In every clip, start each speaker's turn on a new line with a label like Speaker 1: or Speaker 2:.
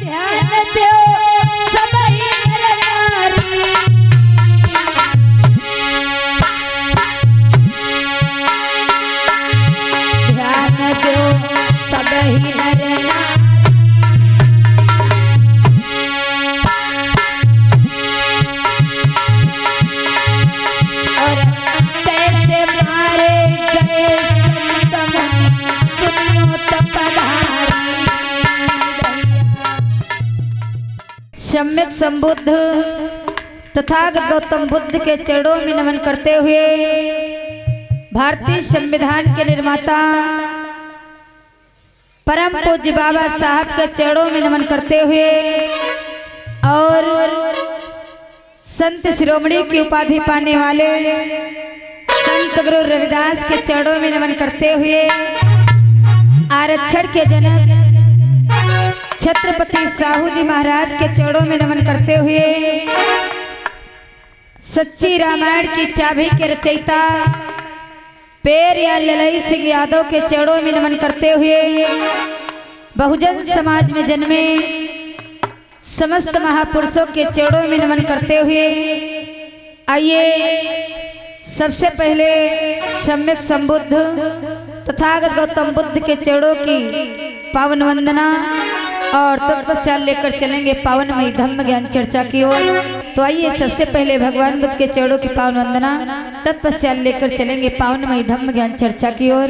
Speaker 1: ध्यान दो सबई नर नारी, ध्यान दो सबई नर नारी। और कैसे मारे गए संत मुनि सुनो तपधारी। सम्यक संबुद्ध तथागत गौतम बुद्ध के चरणों में नमन करते हुए भारतीय संविधान के निर्माता परम पूज्य बाबा साहब के चरणों में नमन करते हुए और संत शिरोमणि की उपाधि पाने वाले संत गुरु रविदास के चरणों में नमन करते हुए आरक्षण के जनक छत्रपति साहू जी महाराज के चरणों में नमन करते हुए सच्ची रामायण की चाबी के रचयिता पेरिया ललई सिंह यादव के चरणों में नमन करते हुए बहुजन समाज में जन्मे समस्त महापुरुषों के चरणों में नमन करते हुए आइए सबसे पहले सम्यक संबुद्ध तथागत गौतम बुद्ध के चरणों की पावन वंदना और तत्पश्चात लेकर चलेंगे पावनमयी धम्म ज्ञान चर्चा की ओर। तो आइए सबसे पहले भगवान बुद्ध के चरणों की पावन वंदना, तत्पश्चात लेकर चलेंगे पावनमयी धम्म ज्ञान चर्चा की ओर।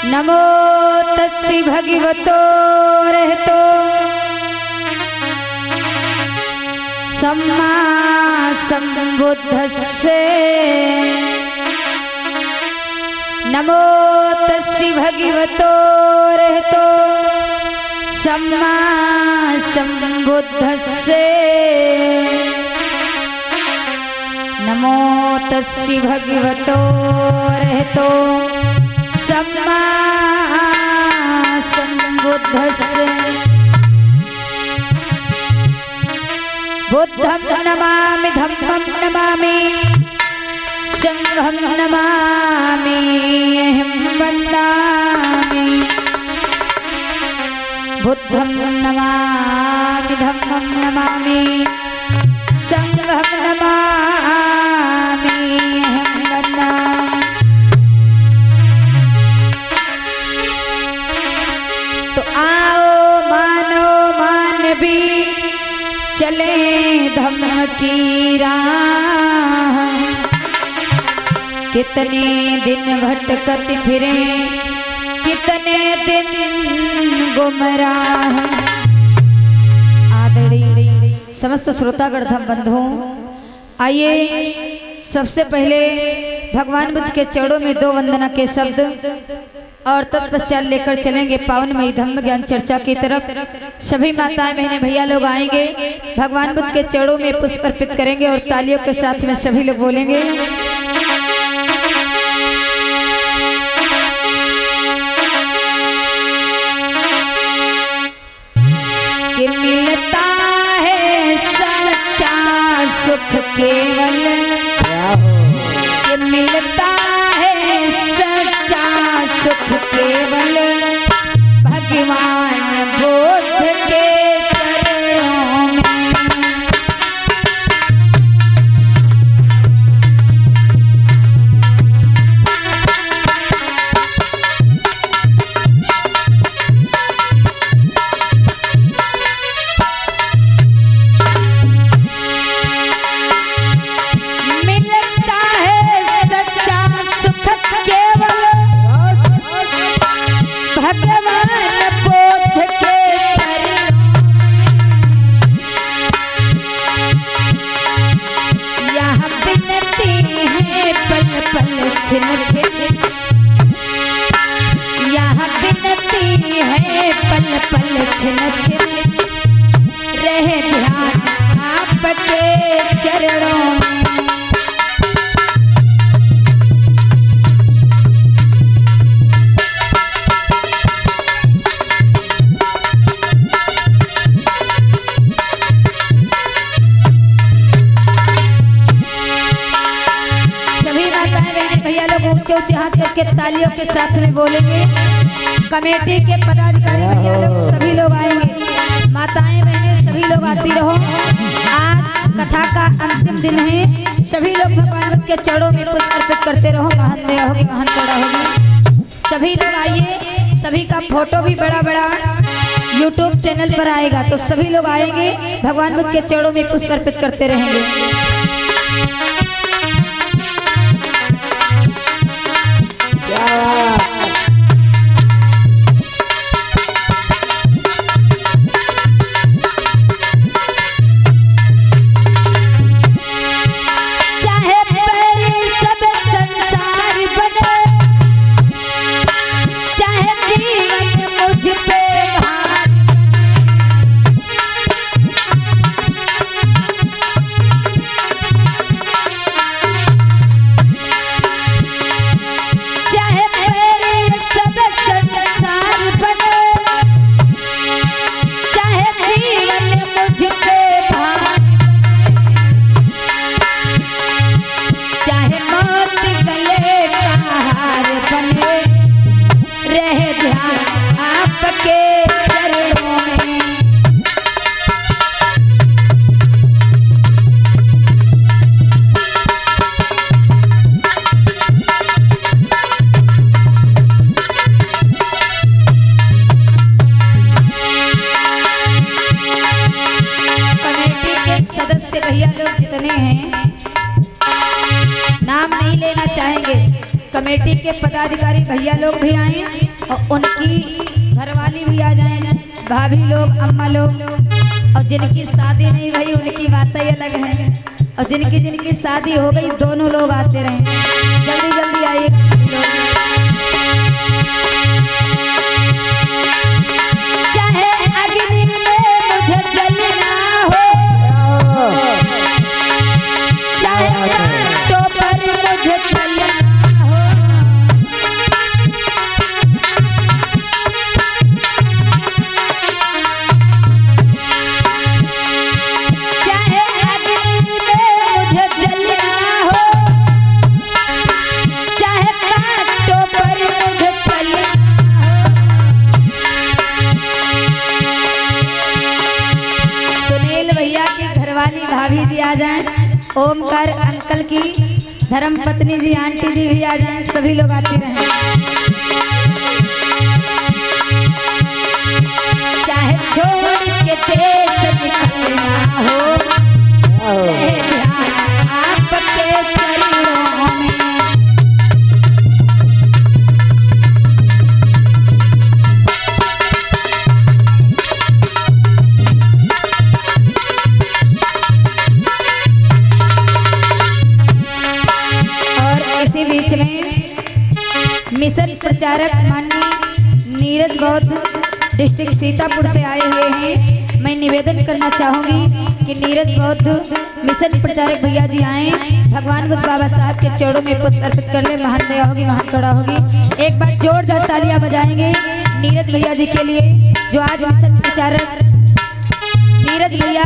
Speaker 1: नमो तस्सी भगवतो रहतो सम्मा संबुद्धस्से। नमो तस्सी भगवतो रहतो सम्मा संबुद्धस्से। नमो तस्सी भगवतो रहतो सम्मा संबुद्धस्से। बुद्धं नमामि धम्मं नमामि संघं नमामि अहं वन्दामि। बुद्धं नमामि धम्मं नमामि संघं नमामि अहं वन्दामि। तो आओ मानो मानवी चले धम्म की राह। कितने दिन भटकत फिरे कितने दिन गुमराह। आदरणीय समस्त श्रोतागण धम बंधुओं, आइए सबसे पहले भगवान बुद्ध के चरणों में 2 वंदना के शब्द और तत्पश्चात लेकर चलेंगे पावन मई धम्म ज्ञान चर्चा की तरफ। सभी माताएं बहनें भैया लोग आएंगे, भगवान बुद्ध के चरणों में पुष्प अर्पित करेंगे और तालियों के साथ में सभी लोग बोलेंगे। कि मिलता है सच्चा सुख केवल, कि मिलता है सच्चा सुख केवल भगवान बुद्ध के चरणों में। यहाँ बिनती है पल पल छिन छिन, रहे ध्यान आपके चरणों में। ऊंचे हाथ करके तालियों के साथ में बोलेंगे। कमेटी के पदाधिकारी भैया लोग सभी लोग आएंगे, माताएं बहनें सभी लोग आती रहो। आज कथा का अंतिम दिन है, सभी लोग भगवान के चरणों में पुष्प अर्पित करते रहो। महान दया होगी, महान करुणा होगी। सभी लोग आइए, सभी का फोटो भी बड़ा बड़ा YouTube चैनल पर आएगा, तो सभी लोग आएंगे, भगवान बुद्ध के चरणों में पुष्प अर्पित करते रहेंगे। भैया लोग जितने हैं नाम नहीं लेना चाहेंगे, कमेटी के पदाधिकारी भैया लोग भी आए और उनकी घरवाली भी आ जाए, भाभी लोग, अम्मा लोग, और जिनकी शादी नहीं हुई उनकी बातें अलग है, और जिनकी शादी हो गई दोनों लोग आते रहे। जल्दी जल्दी आइए। चाहे अग्नि में मुझे जलना हो, चाहे कांटों पर मुझे चलना हो, चाहे अग्नि में मुझे जलना हो, चाहे कांटों पर मुझे चलना हो। सुनील भैया की घरवाली भाभी जी आ जाएं, ओमकार अंकल की धर्म पत्नी जी, आंटी जी भी आ जाएं, सभी लोग आते रहें। चाहे छोड़ के देश निकलना हो, रहे ध्यान आपके चरणों में। मिशन प्रचारक माननीय नीरज बौद्ध डिस्ट्रिक्ट सीतापुर से आए हुए हैं। मैं निवेदन करना चाहूँगी कि नीरज बौद्ध मिशन प्रचारक भैया जी आए, भगवान बुद्ध बाबा साहब के चरणों में पुष्प अर्पित कर ले। महान दया होगी, महान कड़ा होगी। एक बार जोरदार तालियां बजाएंगे नीरज भैया जी के लिए, जो आज मिशन प्रचारक नीरज भैया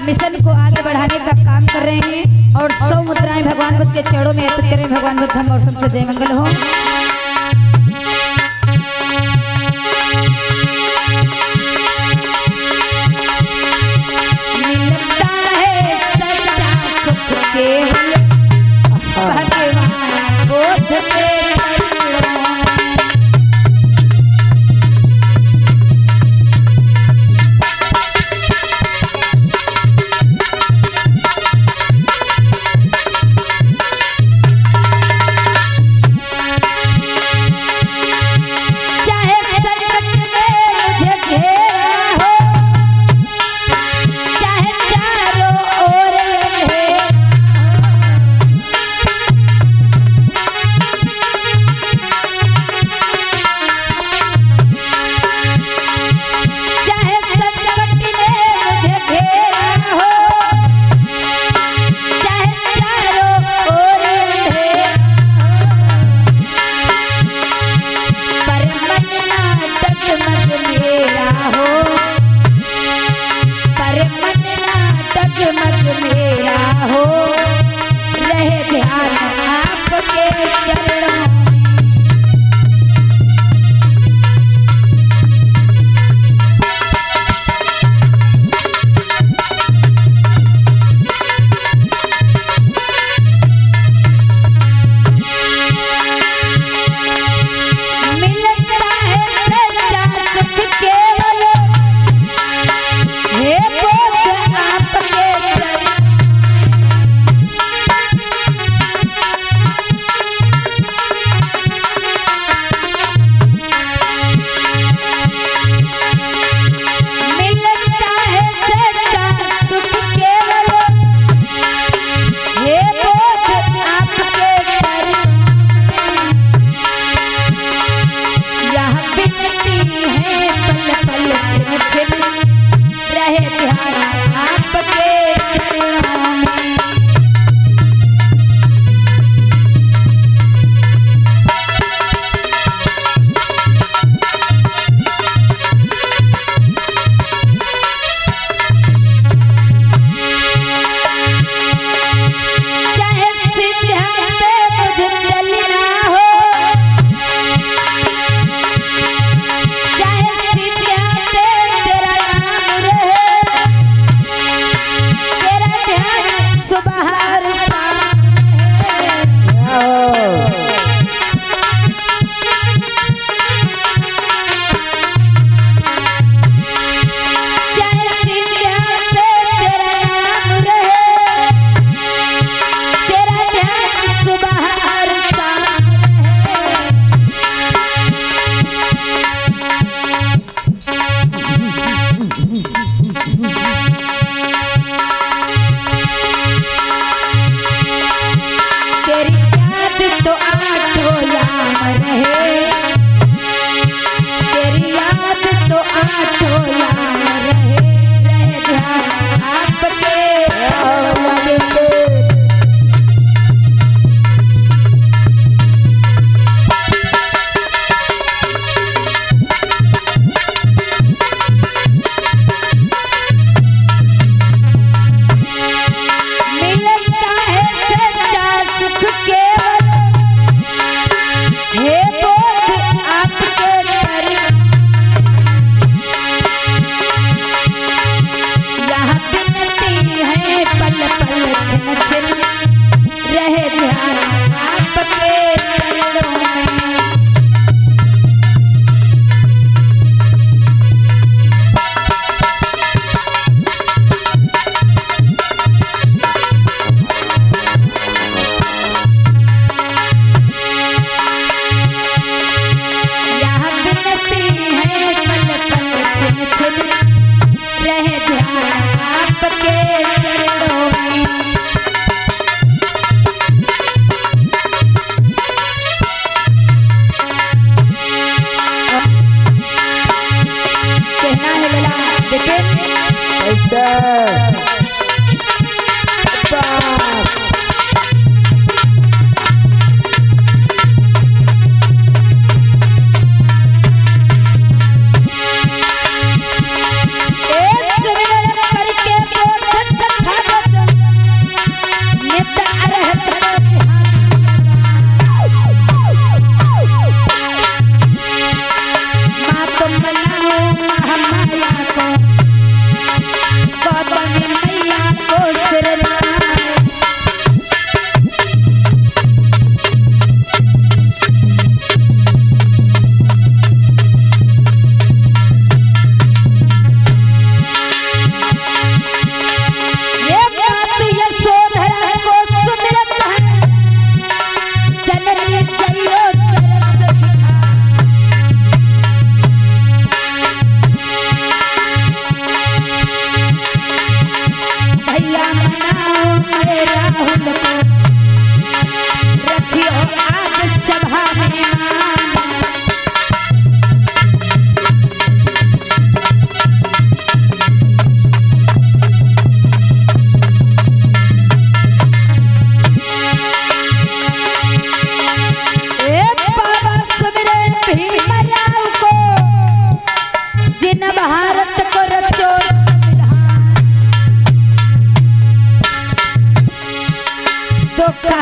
Speaker 1: मिशन को आगे बढ़ाने का काम कर रहे हैं और 100 मुद्राएं भगवान बुद्ध के चरणों में अर्पित करें। भगवान बुद्ध हम और सबसे जय मंगल हो। मिलता है सच्चा सुख केवल भगवान बुद्ध के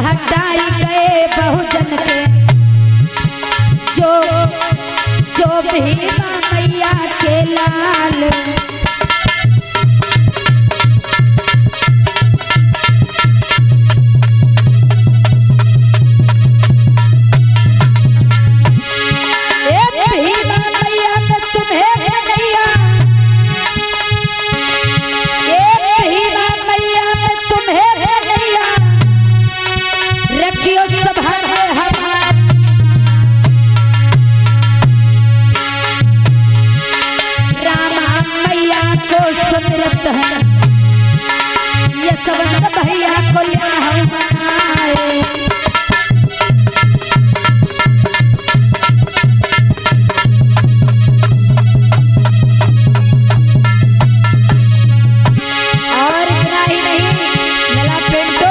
Speaker 1: हटाई गए बहुजन के जो भीमा मैया के लाल। सुमिरत है ये सबन भैया को मनाए। और इतना ही नहीं लला पिंटो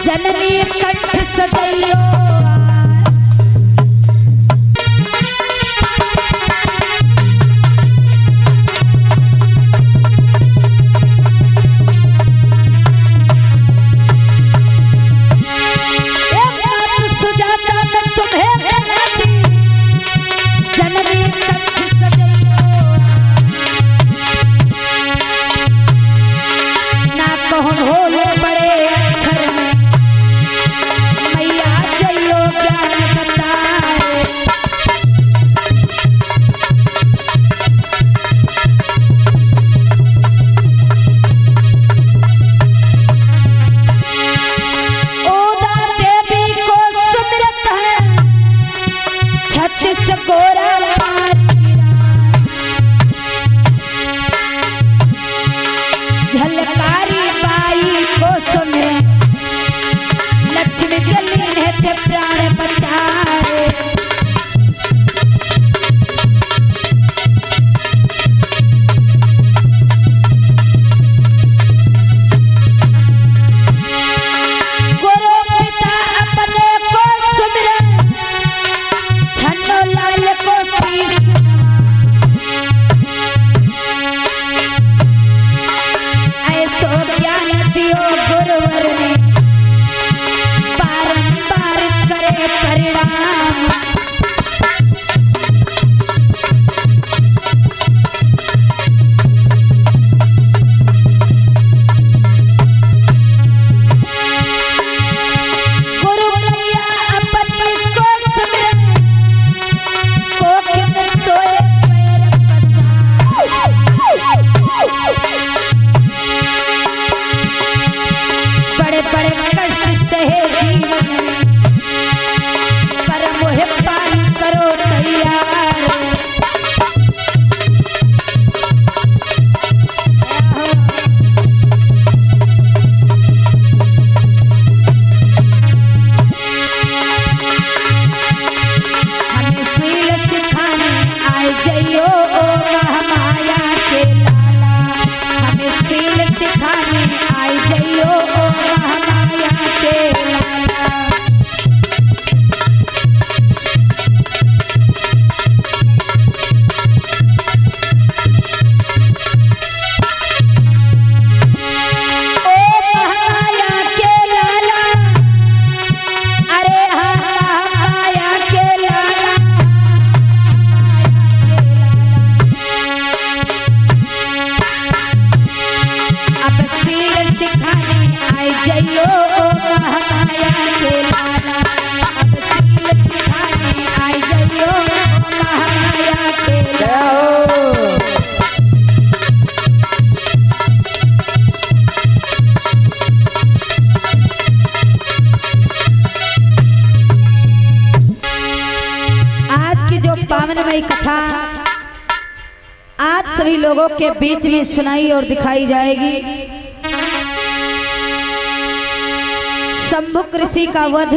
Speaker 1: जननी कंठ सदैयो सुजाता मैं तुम्हें बनाती जननी कंठ सदैयो ना कौन होले बड़े अक्षर में मैया जइयो ज्ञान बताए। ओदा देवी को सुमिरत है 36 गोरा झलकारी बाई बड़े कष्ट सहे जीवन में, पर मोहे पाई करो तैयार। पावनमयी कथा आप सभी लोगों के बीच में सुनाई और दिखाई जाएगी। शंभुक ऋषि का वध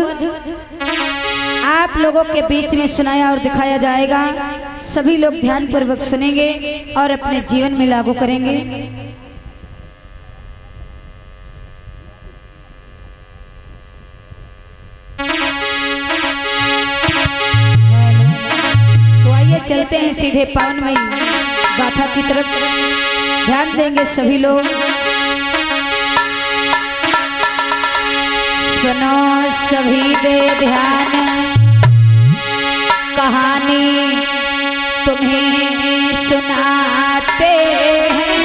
Speaker 1: आप लोगों के बीच में सुनाया और दिखाया जाएगा। सभी लोग ध्यान पूर्वक सुनेंगे और अपने जीवन में लागू करेंगे। चलते हैं सीधे पावनमयी गाथा की तरफ, ध्यान देंगे सभी लोग। सुनो सभी दे ध्यान, कहानी तुम्हें सुनाते हैं।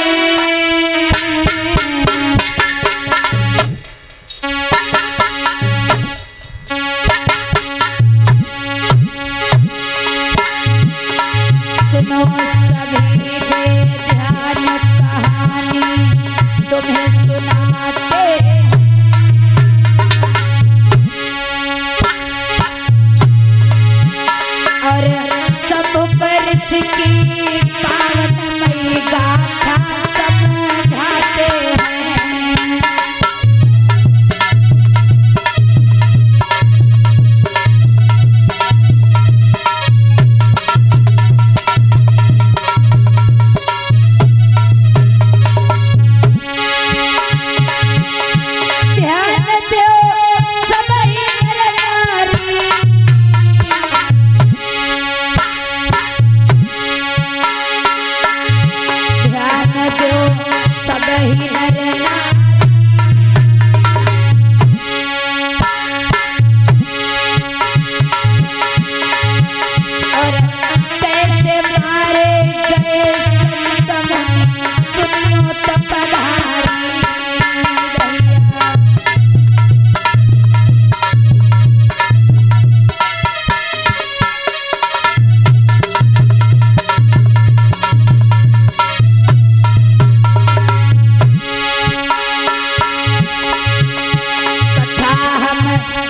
Speaker 1: सुनो सभी दे ध्यान, कहानी तुम्हें सुनाते हैं। और शंभुक ऋषि की पावनमयी गाथा समझाते हैं।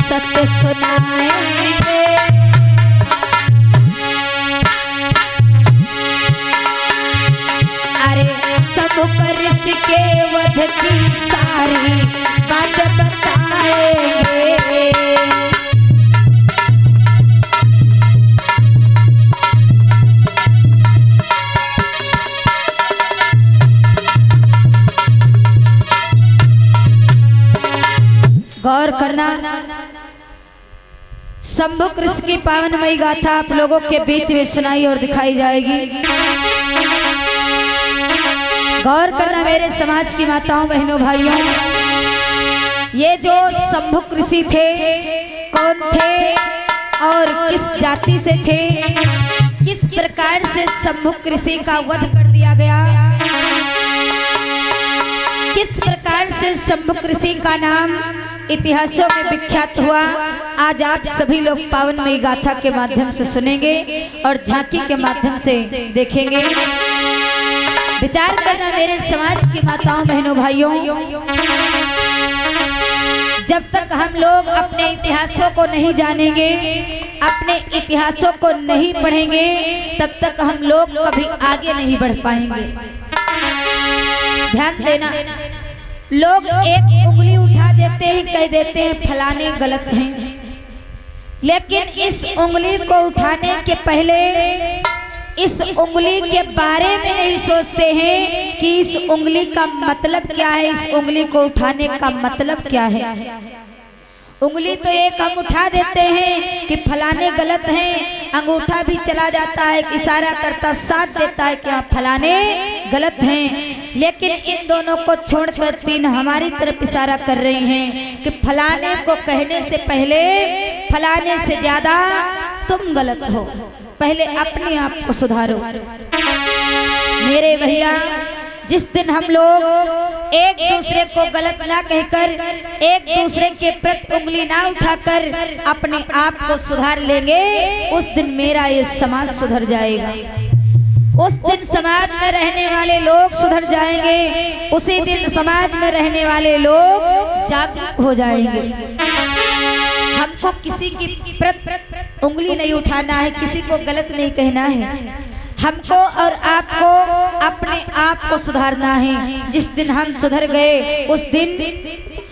Speaker 1: सत्य सुनाएंगे, अरे शंभुक ऋषि के वध की सारी बात बताएंगे। गौर करना, शंभुक ऋषि की पावनमयी गाथा आप लोगों के बीच में सुनाई और दिखाई जाएगी। गौर करना मेरे समाज की माताओं बहनों भाइयों, ये जो शंभुक ऋषि थे कौन थे और किस जाति से थे, किस प्रकार से शंभुक ऋषि का वध कर दिया गया, किस प्रकार से शंभुक ऋषि का नाम इतिहासों में विख्यात हुआ, आज आप सभी लोग पावनमयी गाथा के माध्यम से सुनेंगे और झांकी के माध्यम से देखेंगे। विचार करना मेरे समाज की माताओं बहनों भाइयों, जब तक हम लोग अपने इतिहासों को नहीं जानेंगे, अपने इतिहासों को नहीं पढ़ेंगे, तब तक हम लोग कभी आगे नहीं बढ़ पाएंगे। ध्यान देना, लोग एक उंगली उठा देते हैं, कह देते हैं फलाने गलत हैं, लेकिन इस उंगली को उठाने के पहले इस उंगली के बारे में नहीं सोचते हैं कि इस उंगली का मतलब क्या है, इस उंगली को उठाने का मतलब क्या है। उंगली तो एक हम उठा देते हैं कि फलाने गलत हैं, अंगूठा भी चला जाता है, इशारा करता साथ देता है कि आप फलाने गलत हैं, लेकिन इन दोनों को छोड़कर तीन हमारी तरफ इशारा कर रही हैं कि फलाने को कहने से पहले फलाने से ज्यादा तुम गलत हो, पहले अपने आप को सुधारो। मेरे भैया, जिस दिन हम लोग एक दूसरे को गलत ना कहकर, एक दूसरे के प्रति उंगली ना उठाकर अपने आप को सुधार लेंगे, उस दिन मेरा ये समाज सुधर जाएगा। उस दिन समाज में रहने वाले लोग सुधर जाएंगे, उसी दिन समाज में रहने वाले लोग जागरूक हो जाएंगे। हमको किसी की प्रति उंगली नहीं उठाना है, किसी को गलत नहीं कहना है, हमको और आपको अपने आप को सुधारना है। जिस दिन हम सुधर गए, उस दिन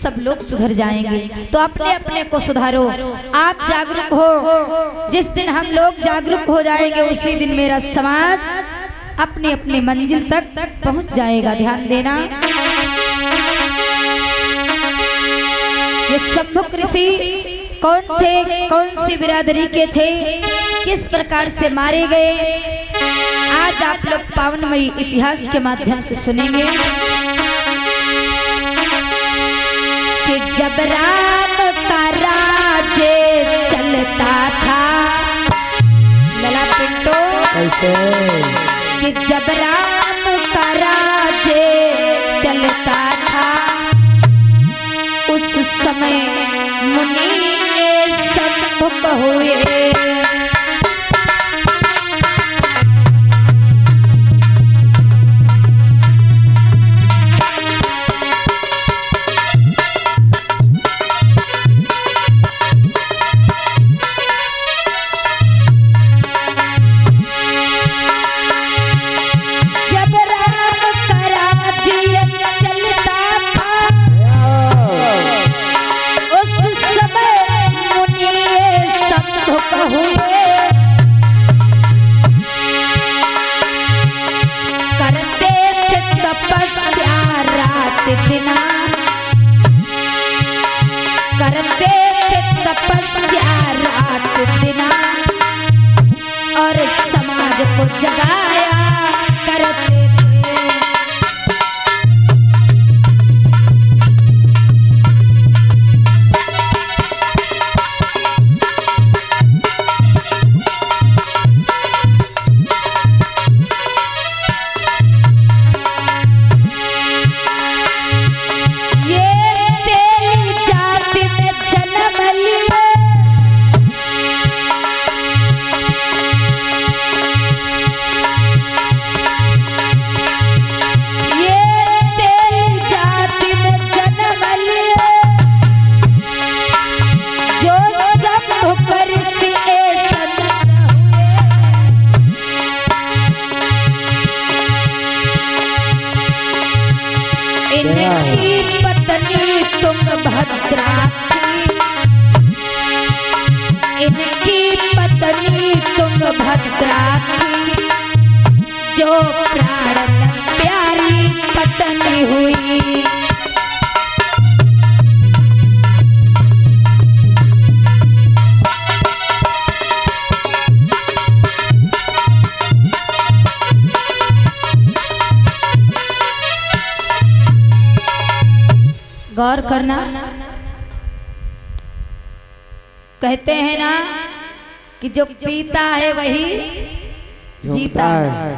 Speaker 1: सब लोग सुधर जाएंगे। तो अपने अपने को सुधारो, आप जागरूक हो। जिस दिन हम लोग जागरूक हो जाएंगे, उसी दिन मेरा समाज अपने अपने मंजिल तक पहुंच जाएगा। ध्यान देना, ये सम्मुख ऋषि कौन थे, कौन सी बिरादरी के थे, किस प्रकार से मारे गए, आज आप लोग पावनमयी इतिहास के माध्यम से सुनेंगे कि जब राम का राज्य चलता था, लला पिंटो, कि जब राम का राज्य चलता था, उस समय मुनि सम्मुख हुए। करते थे तपस्या रात दिन, और समाज को जगाया करते थे। इनकी पत्नी तुंगभद्रा थी, इनकी पत्नी तुंगभद्रा थी, जो प्राण प्यारी पत्नी हुई। गौर करना, कहते हैं ना कि जो पीता है वही जीता है,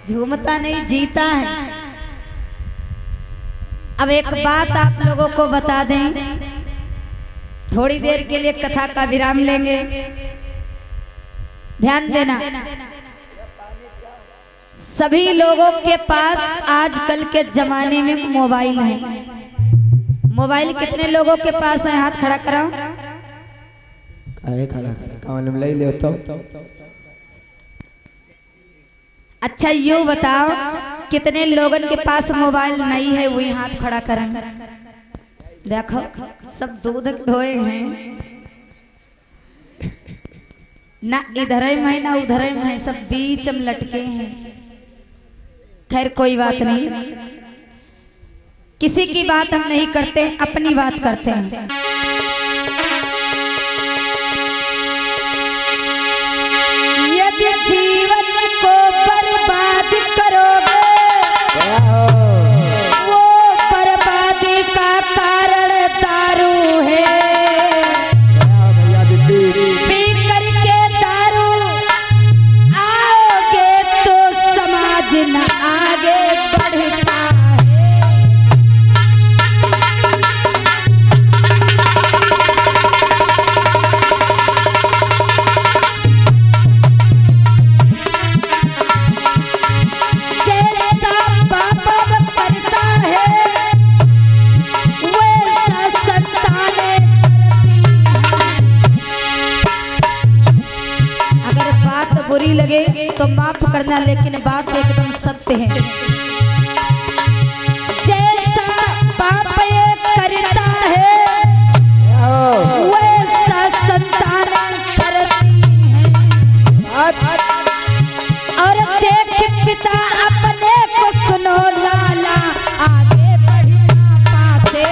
Speaker 1: झूमता नहीं जीता है। अब एक बात आप लोगों को बता दें, थोड़ी देर के लिए कथा का विराम लेंगे, ध्यान देना। सभी लोगों के पास आजकल के जमाने में मोबाइल है। मोबाइल कितने लोगों के पास है? हाथ खड़ा कराओ।
Speaker 2: काहे खड़ा मालूम ले ले तो।
Speaker 1: अच्छा यूँ बताओ कितने लोगन के पास मोबाइल नहीं है, वही हाथ खड़ा करें। देखो सब दूध धोए हैं, ना इधर में ना उधर में, सब बीच में लटके हैं। खैर कोई बात नहीं, किसी की बात हम नहीं करते, अपनी बात करते हैं। यदि जीवन को बर्बाद करोगे, वो बर्बादी का कारण दारू है। पी करके दारू आओगे तो समाज न आगे बढ़ता है। बुरी लगे तो माफ करना, लेकिन बात एकदम सत्य है। जैसा बाप ये करता है वैसा संतान करती है। और देख पिता अपने को सुनो लाला, आगे बढ़ ना पाते।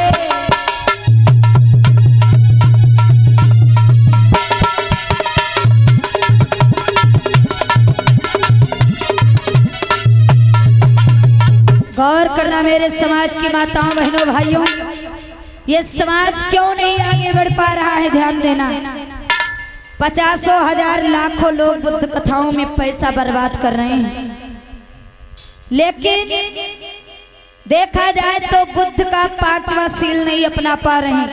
Speaker 1: गौर करना मेरे समाज की माताओं बहनों भाइयों, ये समाज क्यों नहीं आगे बढ़ पा रहा है? ध्यान देना, 50,000 लाखों लोग बुद्ध कथाओं में पैसा बर्बाद कर रहे हैं, लेकिन देखा जाए तो बुद्ध का 5वां सील नहीं अपना पा रहे हैं।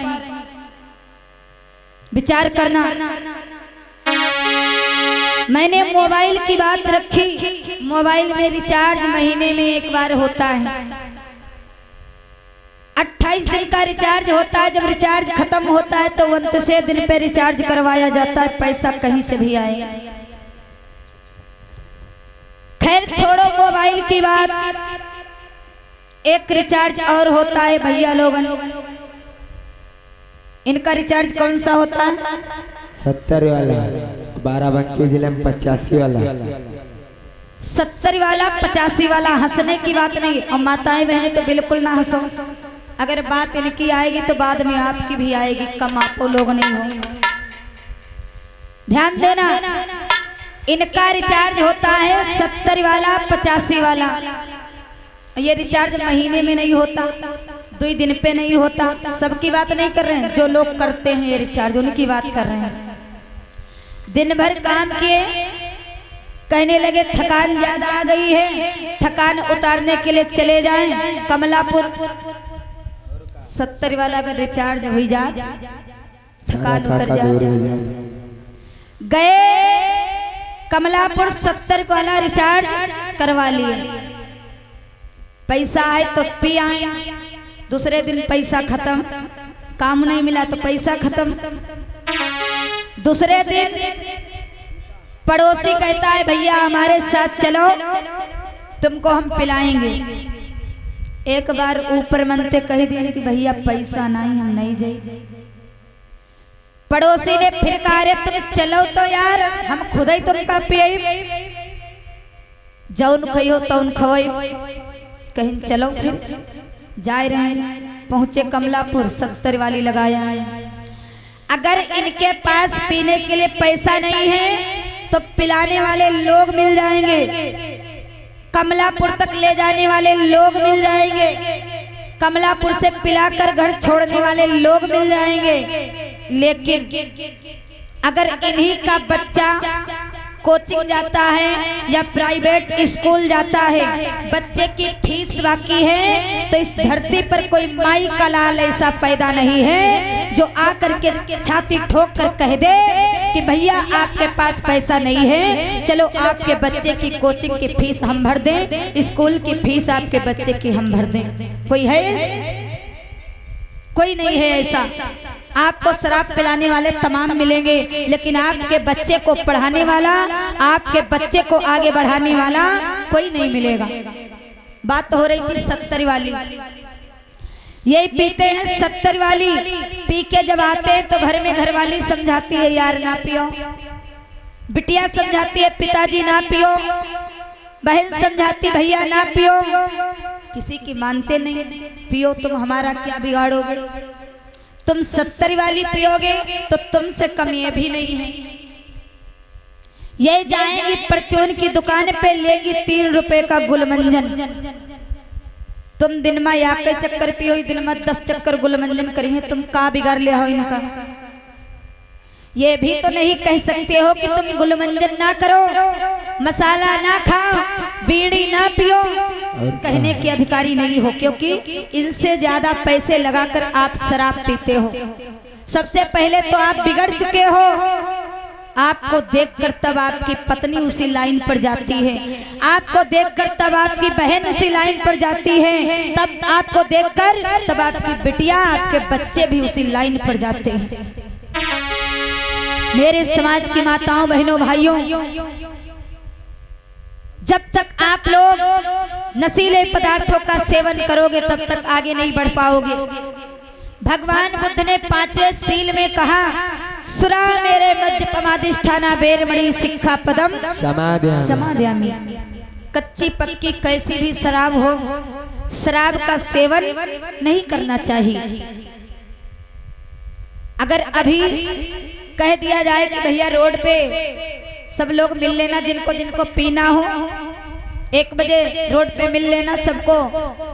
Speaker 1: विचार करना, मैंने मोबाइल की बात रखी। मोबाइल में रिचार्ज महीने में एक बार होता है, 28 दिन का रिचार्ज होता है। जब रिचार्ज खत्म होता है तो 29 दिन पे रिचार्ज करवाया जाता है, पैसा कहीं से भी आए। खैर छोड़ो मोबाइल की बात, एक रिचार्ज और होता है भैया लोगन। इनका रिचार्ज कौन सा होता है?
Speaker 2: 70 वाला, बाराबंकी जिले में 85 वाला।
Speaker 1: 70 वाला 85 वाला, हंसने की बात नहीं। और माताएं बहनें तो बिल्कुल ना हंसो, अगर बात इनकी आएगी तो बाद में आपकी भी आएगी, कम आपको लोग नहीं हो। ध्यान देना, इनका रिचार्ज होता है 70 वाला 85 वाला। ये रिचार्ज महीने में नहीं होता, 2 दिन पे नहीं होता। सबकी बात नहीं कर रहे हैं, जो लोग करते हैं ये रिचार्ज उनकी बात कर रहे हैं। दिन भर काम किए, कहने लगे थकान ज्यादा आ गई है, थकान उतारने के लिए चले जाएं कमलापुर। 70 वाला का रिचार्ज हो जा, थकान उतर जाए। गए कमलापुर, 70 वाला रिचार्ज करवा लिए। पैसा आए तो पी आए, दूसरे दिन पैसा खत्म, काम नहीं मिला तो पैसा खत्म। दूसरे दिन पड़ोसी कहता है भैया हमारे साथ चलो, तुमको हम पिलाएंगे। एक बार ऊपर मनते कह दिए कि भैया पैसा नहीं, हम नहीं जाए। पड़ोसी ने फिर कहा अरे तुम चलो तो यार, हम खुद ही तुमका पिए, जौन खइयो तौन खवई। कहीं चलो, फिर जा रहे हैं। पहुंचे कमलापुर, 70 वाली लगाया। अगर इनके पास पीने के लिए पैसा नहीं है तो पिलाने वाले लोग मिल जाएंगे, कमलापुर तक ले जाने वाले लोग मिल जाएंगे, कमलापुर से पिलाकर घर छोड़ने वाले लोग मिल जाएंगे। लेकिन अगर इन्हीं का बच्चा कोचिंग जाता है या प्राइवेट स्कूल जाता है, बच्चे की फीस बाकी है, तो इस धरती पर कोई माई का लाल ऐसा पैदा नहीं है जो आकर के छाती ठोक कर कह दे कि भैया आपके पास पैसा नहीं है, चलो आपके बच्चे की कोचिंग की फीस हम भर दें, स्कूल की फीस आपके बच्चे की हम भर दें। कोई है? कोई नहीं है ऐसा। आपको शराब पिलाने वाले तमाम मिलेंगे, लेकिन आपके बच्चे को पढ़ाने वाला, आपके बच्चे को आगे बढ़ाने वाला कोई नहीं मिलेगा। बात हो रही थी 70 वाली, यही पीते हैं 70 वाली। पी के जब आते हैं तो घर में घरवाली समझाती है यार ना पियो, बिटिया समझाती है पिताजी ना पियो, बहन समझाती भैया ना पियो, किसी की मानते नहीं। पियो तुम, हमारा क्या बिगाड़ोगे? तुम 70 वाली पियोगे तो तुमसे कम ये भी नहीं है। ये जाएंगी परचून की दुकान पे, लेगी 3 रुपए का गुलमंजन। तुम दिन में या के चक्कर पियो, दिन में 10 चक्कर गुलमंजन करिए, तुम का बिगाड़ लिया हो इनका? ये भी तो नहीं कह सकते हो कि तुम गुलमंजन ना करो, मसाला ना खाओ, बीड़ी ना पियो। कहने के अधिकारी नहीं हो, क्योंकि इनसे ज्यादा पैसे लगाकर आप शराब पीते हो। सबसे पहले तो आप बिगड़ चुके हो। आपको देखकर तब आपकी पत्नी उसी लाइन पर जाती है, आपको देखकर तब आपकी बहन उसी लाइन पर जाती है, तब आपको देखकर तब आपकी बिटिया, आपके बच्चे भी उसी लाइन पर जाते हैं। मेरे समाज की माताओं, बहनों, भाइयों, जब तक आप लोग नशीले पदार्थों का सेवन करोगे तब तक आगे नहीं बढ़ पाओगे। भगवान बुद्ध ने 5वें सील में कहा, सुरा मेरे मज्जपमाधिष्ठाना बेरमणि शिक्षा पदम समादयामि। कच्ची पक्की कैसी भी शराब हो, शराब का सेवन नहीं करना चाहिए। अगर अभी कह दिया जाए कि भैया रोड पे सब लोग मिल लेना, जिनको जिनको पीना हो 1 बजे रोड पे मिल लेना, सबको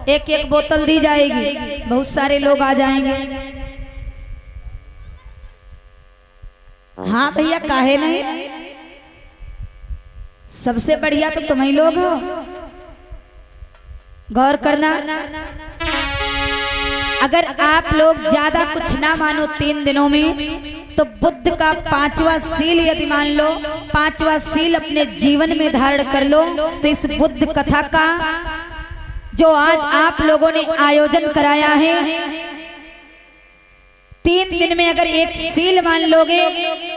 Speaker 1: 1-1 बोतल दी जाएगी, बहुत सारे लोग आ जाएंगे। हाँ भैया, काहे नहीं, सबसे बढ़िया तो तुम ही लोग हो। गौर करना, अगर आप लोग ज्यादा कुछ ना मानो 3 दिनों में, तो बुद्ध का 5वां सील यदि मान लो, 5वां सील अपने जीवन में धारण कर लो, तो इस बुद्ध कथा का जो आज आप लोगों ने आयोजन कराया है, 3 दिन में अगर एक सील मान लोगे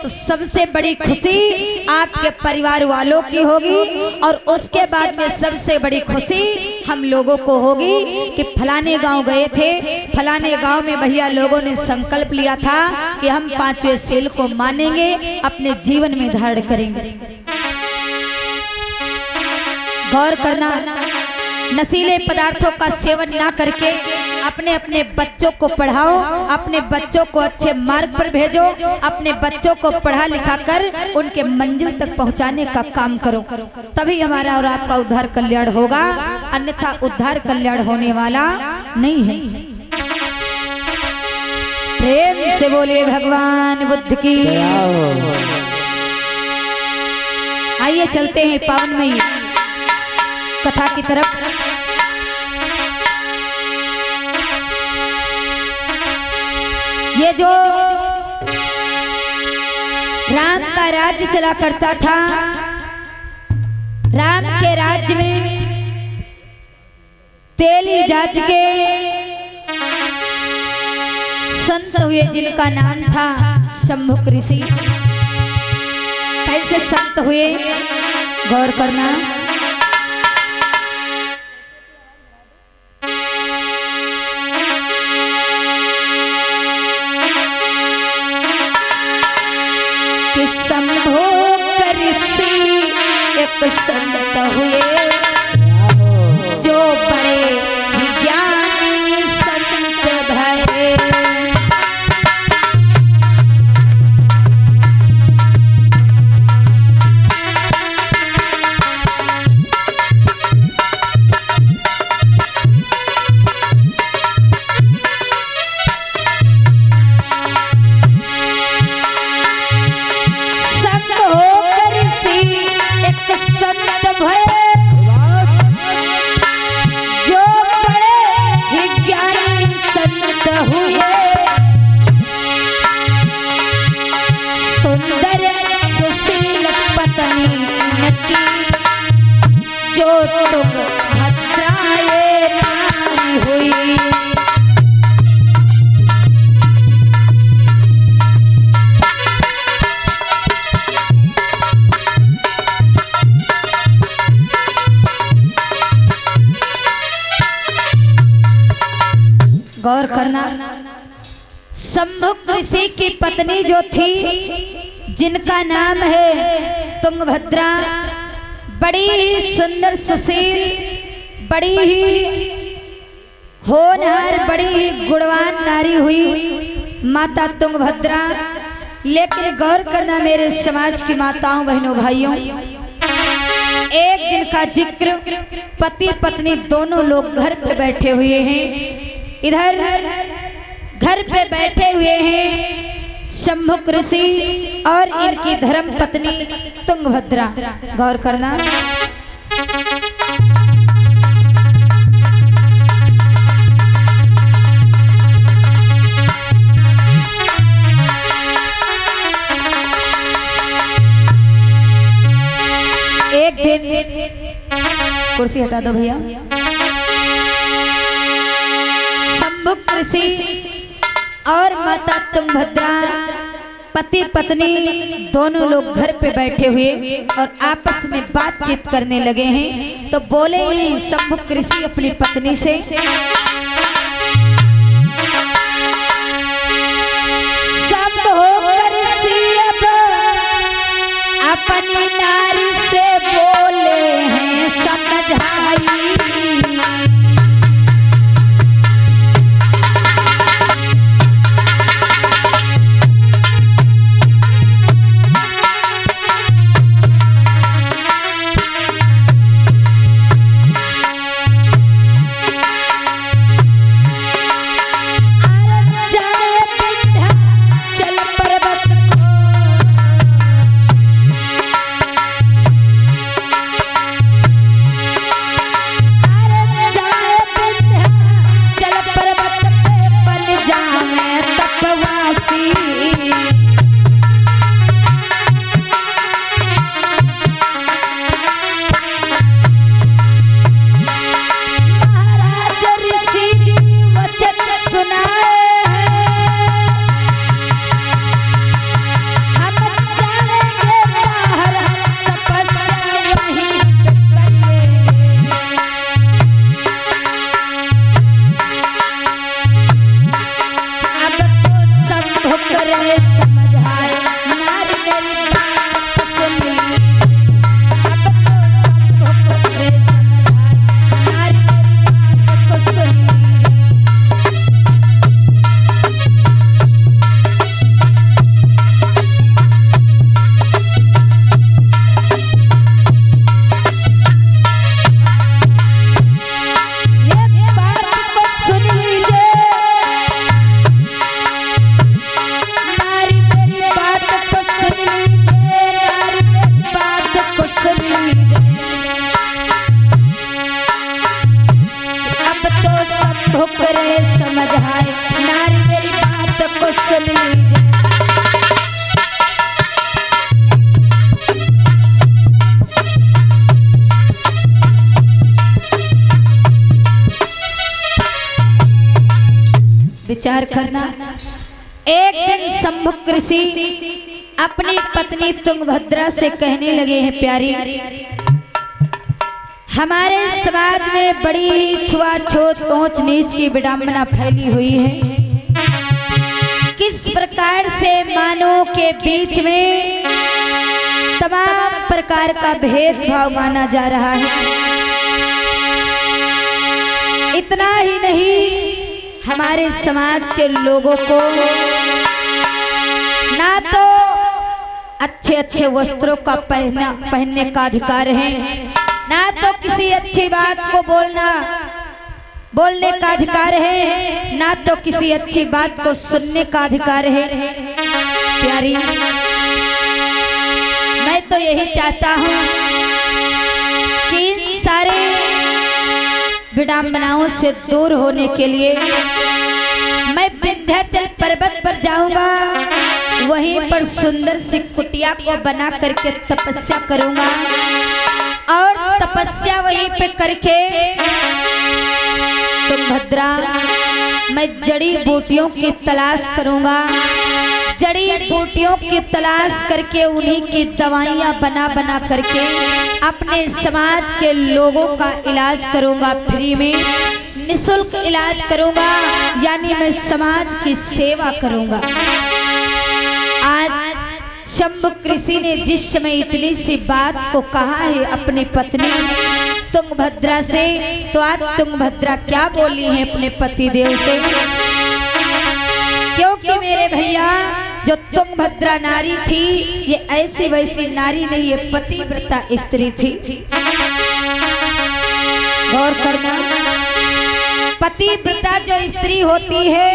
Speaker 1: तो सबसे बड़ी खुशी आपके परिवार वालों की होगी, और उसके बाद में सबसे बड़ी खुशी हम लोगों को होगी कि फलाने गांव गए थे, फलाने गांव में भैया लोगों ने संकल्प लिया था कि हम 5वें सील को मानेंगे, अपने जीवन में धारण करेंगे। गौर करना, नशीले पदार्थों का सेवन ना करके अपने अपने बच्चों को पढ़ाओ, अपने बच्चों को अच्छे मार्ग पर भेजो, अपने बच्चों को पढ़ा लिखा कर उनके मंजिल तक पहुंचाने का काम करो, तभी हमारा और आपका उद्धार कल्याण होगा, अन्यथा उद्धार कल्याण होने वाला नहीं है। प्रेम से बोले भगवान बुद्ध की। आइए चलते हैं पावनमयी कथा की तरफ। ये जो राम का राज्य चला करता था, राम के राज्य में तेली जाति के संत हुए जिनका नाम था शंभुक ऋषि। कैसे संत हुए, गौर करना। एक संत हुए जो बड़े विज्ञानी संत भरे, जो तुम भद्राए नारी हुई। गौर करना। शंभुक ऋषि की पत्नी जो थी, जिनका नाम है तुंगभद्रा, बड़ी ही सुंदर सुशील, बड़ी ही होनहार, बड़ी ही गुणवान नारी हुई माता तुंगभद्रा। लेकिन गौर करना मेरे समाज की माताओं बहनों भाइयों, एक दिन का जिक्र, पति पत्नी दोनों लोग घर पे बैठे हुए हैं। इधर घर पे बैठे हुए हैं शंभुक ऋषि और इनकी धर्म पत्नी तुंगभद्रा। गौर करना। एक दिन, कुर्सी हटा दो भैया। शंभुक ऋषि और माता तुंगभद्रा पति पत्नी दोनों लोग घर पे बैठे हुए और आपस में बातचीत करने लगे हैं। तो बोले शंभुक ऋषि अपनी पत्नी से, शंभुक ऋषि अब अपनी नारी से बोले हैं समझाई, समझाए नारी मेरी बात को सुन लीजिए। विचार करना। एक दिन शंभुक ऋषि अपनी पत्नी तुंगभद्रा से कहने लगे हैं, प्यारी हमारे समाज में बड़ी छुआछूत ऊंच नीच की विडंबना फैली हुई है। किस प्रकार से मानवों के बीच में तमाम प्रकार का भेदभाव माना जा रहा है। इतना ही नहीं, हमारे समाज के लोगों को ना तो अच्छे अच्छे वस्त्रों का पहनने का अधिकार है, ना तो किसी अच्छी बात को बोलने का अधिकार है, ना तो किसी अच्छी बात को सुनने का अधिकार है। प्यारी, मैं तो यही चाहता हूँ कि इन सारे विडंबनाओं से दूर होने के लिए मैं विंध्याचल पर्वत पर जाऊंगा, वहीं पर सुंदर सी कुटिया को बना करके तपस्या करूंगा और तपस्या वहीं पे करके तुंगभद्रा मैं जड़ी बूटियों की तलाश करूंगा। जड़ी बूटियों की तलाश करके उन्हीं की दवाइयाँ बना बना करके अपने समाज के लोगों का इलाज करूंगा फ्री में। निःशुल्क इलाज करूंगा, यानी मैं समाज की सेवा करूंगा। आज शंभु ऋषि ने जिस समय इतनी सी बात को कहा है अपनी पत्नी तुंगभद्रा से, तो आज तुंगभद्रा क्या बोली है अपने पति देव से? क्योंकि मेरे भैया जो तुंगभद्रा नारी थी ये ऐसी वैसी नारी नहीं, ये पतिव्रता स्त्री थी। गौर करना, पतिव्रता जो स्त्री होती है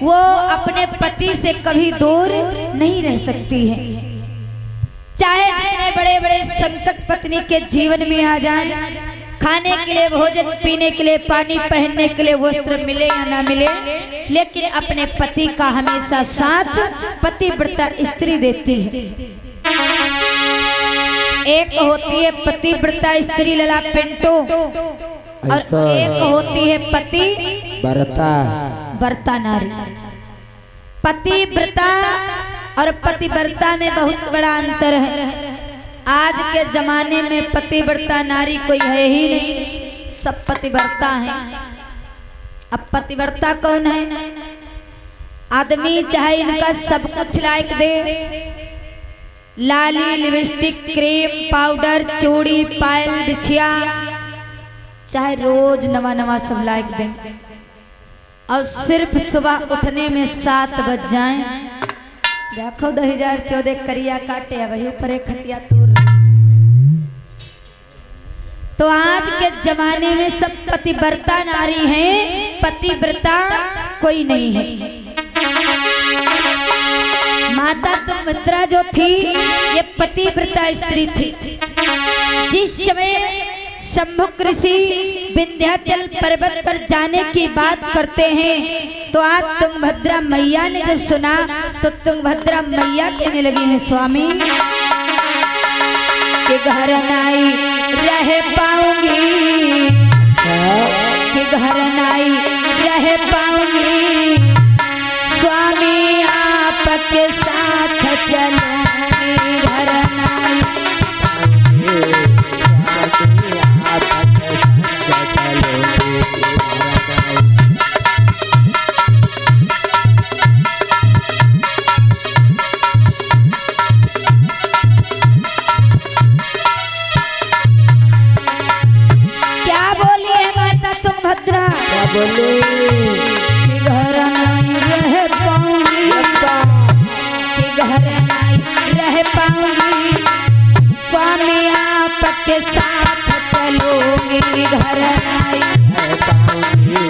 Speaker 1: वो अपने पति से कभी दूर नहीं रह सकती है। चाहे जितने बड़े बड़े संकट पत्नी के जीवन में आ जाए, खाने के लिए भोजन, पीने के लिए पानी, पहनने के लिए वस्त्र मिले या ना मिले, लेकिन अपने पति का हमेशा साथ पतिव्रता स्त्री देती है। एक होती है पतिव्रता स्त्री लला पिंटो, और एक होती है पति व्रता नारी। पतिव्रता और पतिव्रता में बहुत बड़ा अंतर है। आज के जमाने में पतिव्रता नारी कोई है ही नहीं, सब पतिव्रता हैं। अब पतिव्रता कौन है? आदमी चाहे इनका सब कुछ लायक दे, लाली, लिपस्टिक, क्रीम, पाउडर, चूड़ी, पायल, बिछिया, चाहे रोज नवा नवा सब लायक दे, और सिर्फ सुबह उठने में 7 बज जाए, देखो 2014 करिया काटे वही ऊपर एक खटिया तूर। तो आज के जमाने में सब पतिव्रता नारी हैं, पतिव्रता कोई नहीं है। माता तुंगभद्रा जो थी ये पतिव्रता स्त्री थी। जिस समय शंभु ऋषि विंध्याचल पर्वत पर जाने की बात करते हैं, तो आज तुंगभद्रा मैया ने जब सुना तो तुंगभद्रा मैया कहने लगी है, स्वामी कि घर नाई रह पाऊंगी, कि घर नाई रह पाऊंगी, स्वामी आपके साथ चलूंगी, घर नाई कि घर नहीं रह पाऊंगी, कि घर नहीं रह पाऊंगी, स्वामी आपके साथ चलूंगी, घर नहीं रह पाऊंगी,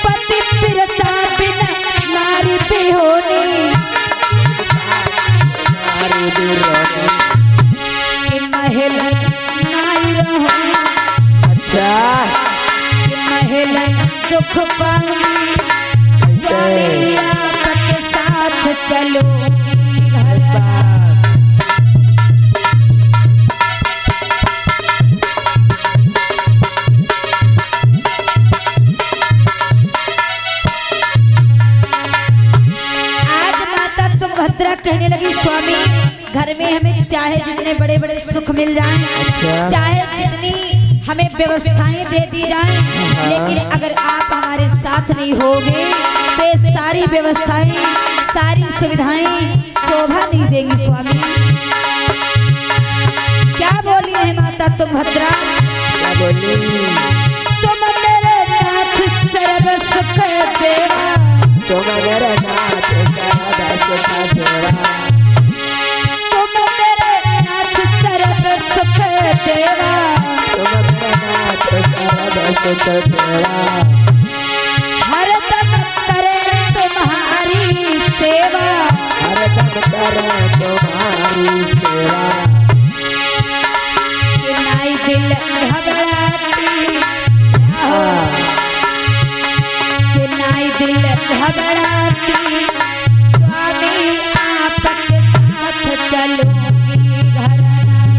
Speaker 1: पतिव्रता बिन नारी भी होनी, कि महिला नाई रहो, अच्छा महिला दुख पाऊंगी, स्वामी आपके साथ चलूंगी, कहने लगी, स्वामी घर में हमें चाहे जितने बड़े बड़े सुख मिल जाएं, अच्छा। चाहे जितनी हमें व्यवस्थाएं दे दी जाएं, लेकिन अगर आप हमारे साथ नहीं होगे तो ये सारी व्यवस्थाएं, सारी सुविधाएं शोभा नहीं देंगी। स्वामी क्या बोली है माता तुंगभद्रा? क्या बोली? तुम मेरे नाथ सर्व सुख देवा, तुम मेरे नाथ तुम मेरे नाथ सर्व सुख देवा, तुम मेरे नाथ सर्व सुख देवा, हरदम करे तुम्हारी सेवा, हरदम करे तुम्हारी सेवा, नाई दिल घबराती नाई दिल घबराती, स्वामी आपके साथ चलूंगी घर नाई।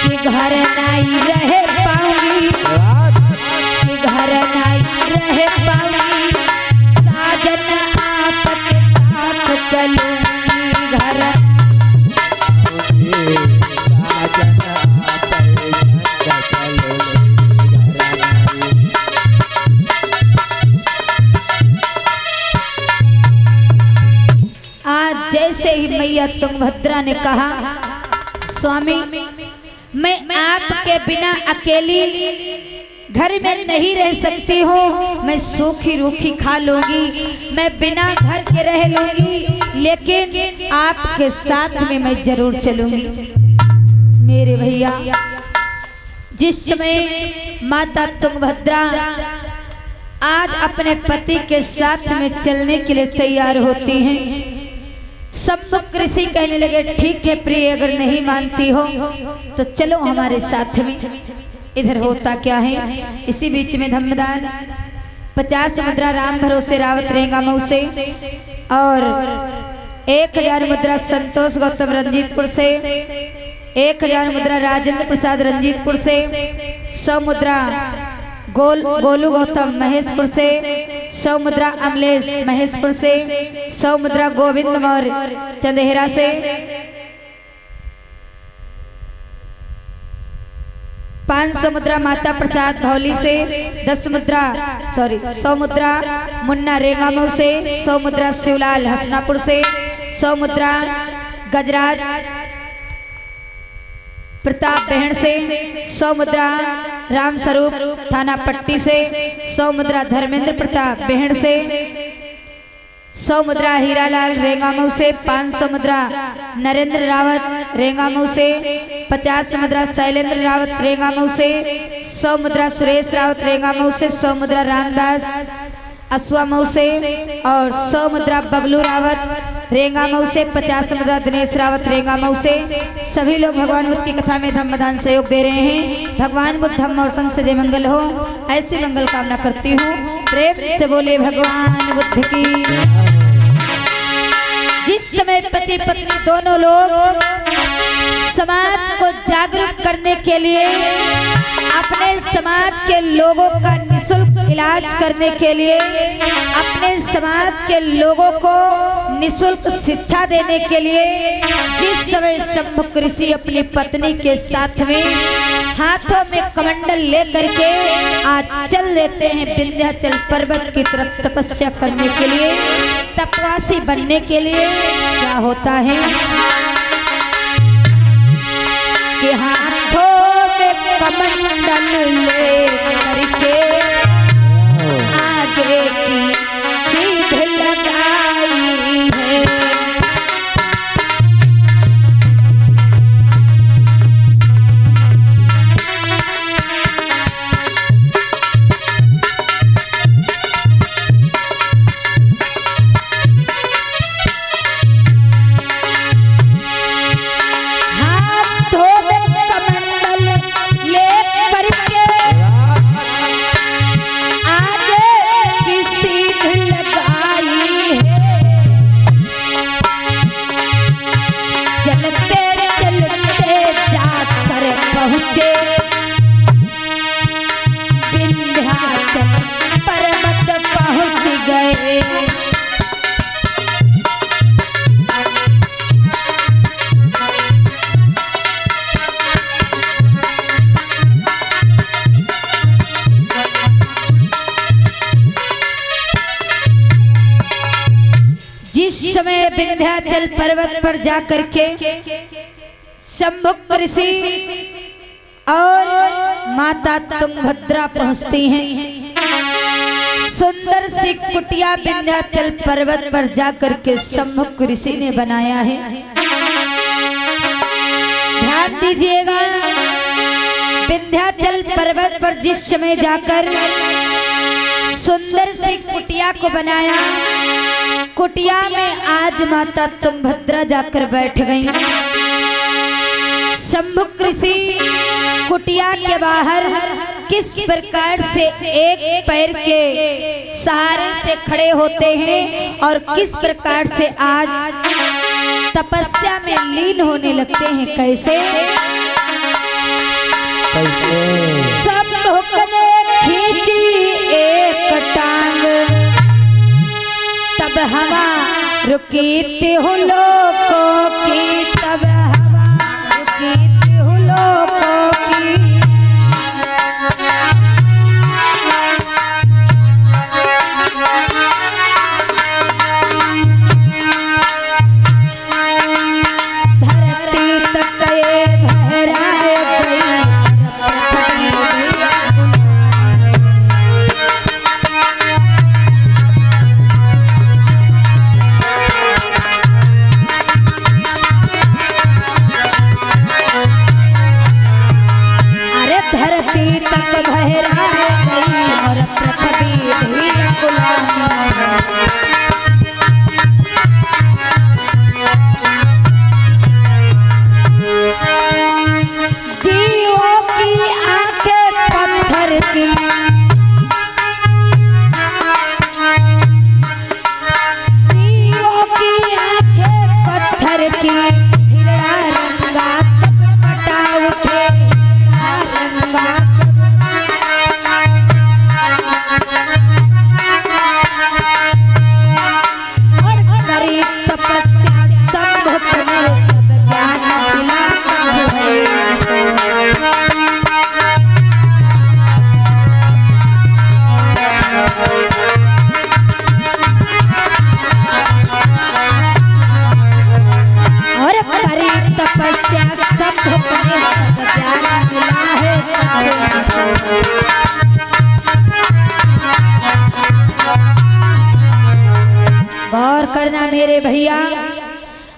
Speaker 1: कि घर नाई रह पाऊंगी, कि घर नाई रह पाऊंगी, साजन आपके साथ चलूंगी घर। आज जैसे ही मैया तुंगभद्रा ने कहा, स्वामी मैं आपके बिना अकेली घर में नहीं रह सकती हूँ, मैं सूखी रूखी खा लूंगी, मैं बिना घर के रह लूंगी, लेकिन आपके साथ में मैं जरूर चलूंगी। मेरे भैया, जिस समय माता तुंगभद्रा आज अपने पति के साथ में चलने के लिए तैयार होती हैं, सम्मुख ऋषि कहने लगे, ठीक है प्रिय, अगर नहीं मानती हो तो चलो हमारे साथ में। इधर होता क्या है, इसी बीच में धम्मदान 50 मुद्रा राम भरोसे रावत रेंगा मऊ से और 1000 मुद्रा संतोष गौतम रंजीतपुर से, 1000 मुद्रा राजेंद्र प्रसाद रंजीतपुर से, 100 मुद्रा गोलू गौतम महेशपुर से, 100 मुद्रा अमलेश महेशपुर से, 100 मुद्रा गोविंद मौर्य चंदेहरा से, 500 मुद्रा माता प्रसाद भौली से, 100 मुद्रा मुन्ना रेंगामऊ से, 100 मुद्रा शिवलाल हसनापुर से, 100 मुद्रा गजराज प्रताप बहन से, 100 मुद्रा राम स्वरूप थाना पट्टी से, 100 मुद्रा धर्मेंद्र प्रताप बहन से, 100 मुद्रा हीरालाल रेंगामऊ से, 500 मुद्रा नरेंद्र रावत रेंगामऊ से, 50 मुद्रा शैलेंद्र रावत रेंगामऊ से, 100 मुद्रा सुरेश रावत रेंगामऊ से, 100 मुद्रा रामदास असुआमऊ से और 100 मुद्रा बबलू रावत रेंगामऊ से, 50 मुद्रा दिनेश रावत रेंगामऊ से। सभी लोग भगवान बुद्ध की कथा में धम्मदान सहयोग दे रहे हैं। भगवान बुद्ध धम्म और संघ से जय मंगल हो, ऐसी मंगल कामना करती हूँ। प्रेम से बोले भगवान बुद्ध की। जिस समय पति पत्नी दोनों लोग समाज को जागरूक करने के लिए, अपने समाज के लोगों का निःशुल्क इलाज करने के लिए, अपने समाज के लोगों को निःशुल्क शिक्षा देने के लिए, जिस समय सम्मुख ऋषि अपनी पत्नी के साथ में हाथों में कमंडल लेकर के आज चल देते हैं विंध्याचल पर्वत की तरफ तपस्या करने के लिए, तपवासी बनने के लिए, क्या होता है कि हाथों में कमंडल ले करके आगे की सीध लगाई है। समय विंध्याचल पर्वत पर जाकर के सम्मुख ऋषि और माता तुंगभद्रा पहुंचती हैं। सुंदर सी कुटिया विंध्याचल पर्वत पर जाकर के सम्मुख ऋषि ने बनाया है। ध्यान दीजिएगा, विंध्याचल पर्वत पर जिस समय जाकर सुंदर सी कुटिया को बनाया, कुटिया में आज माता तुंगभद्रा जाकर बैठ गई। शंभुक ऋषि कुटिया के बाहर किस प्रकार से एक पैर के सहारे से खड़े होते हैं और किस प्रकार से आज तपस्या में लीन होने लगते हैं। कैसे? शंभुक ने खींची एक टांग, तब हवा रुकी थी लोगों की, तब हवा रुकी थी लोगों की। धरती तक ये बहराए गई, धरती तक बहराए गई और पृथ्वी भी गुलामी। जीवों की आंखें पत्थर की, जीवों की आंखें पत्थर की, हिरणा रंगा सब पटा उठे, तपस्या शंभुक ने ज्ञान मिला और करी तपस्या शंभुक ने ज्ञान मिला है। गौर करना मेरे भैया,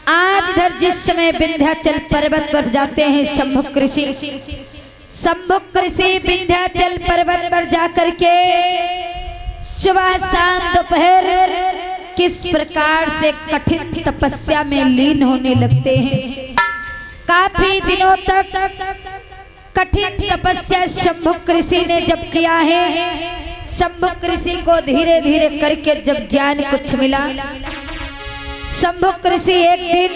Speaker 1: आज इधर जिस समय विंध्याचल पर्वत पर जाते हैं शंभुक ऋषि, शंभुक ऋषि विंध्याचल पर्वत पर जाकर के सुबह शाम दोपहर किस प्रकार से कठिन तपस्या में लीन होने लगते हैं। काफी दिनों तक कठिन तपस्या शंभुक ऋषि ने जब किया है, शंभुक ऋषि को धीरे धीरे करके जब ज्ञान कुछ मिला, शंभुक ऋषि एक दिन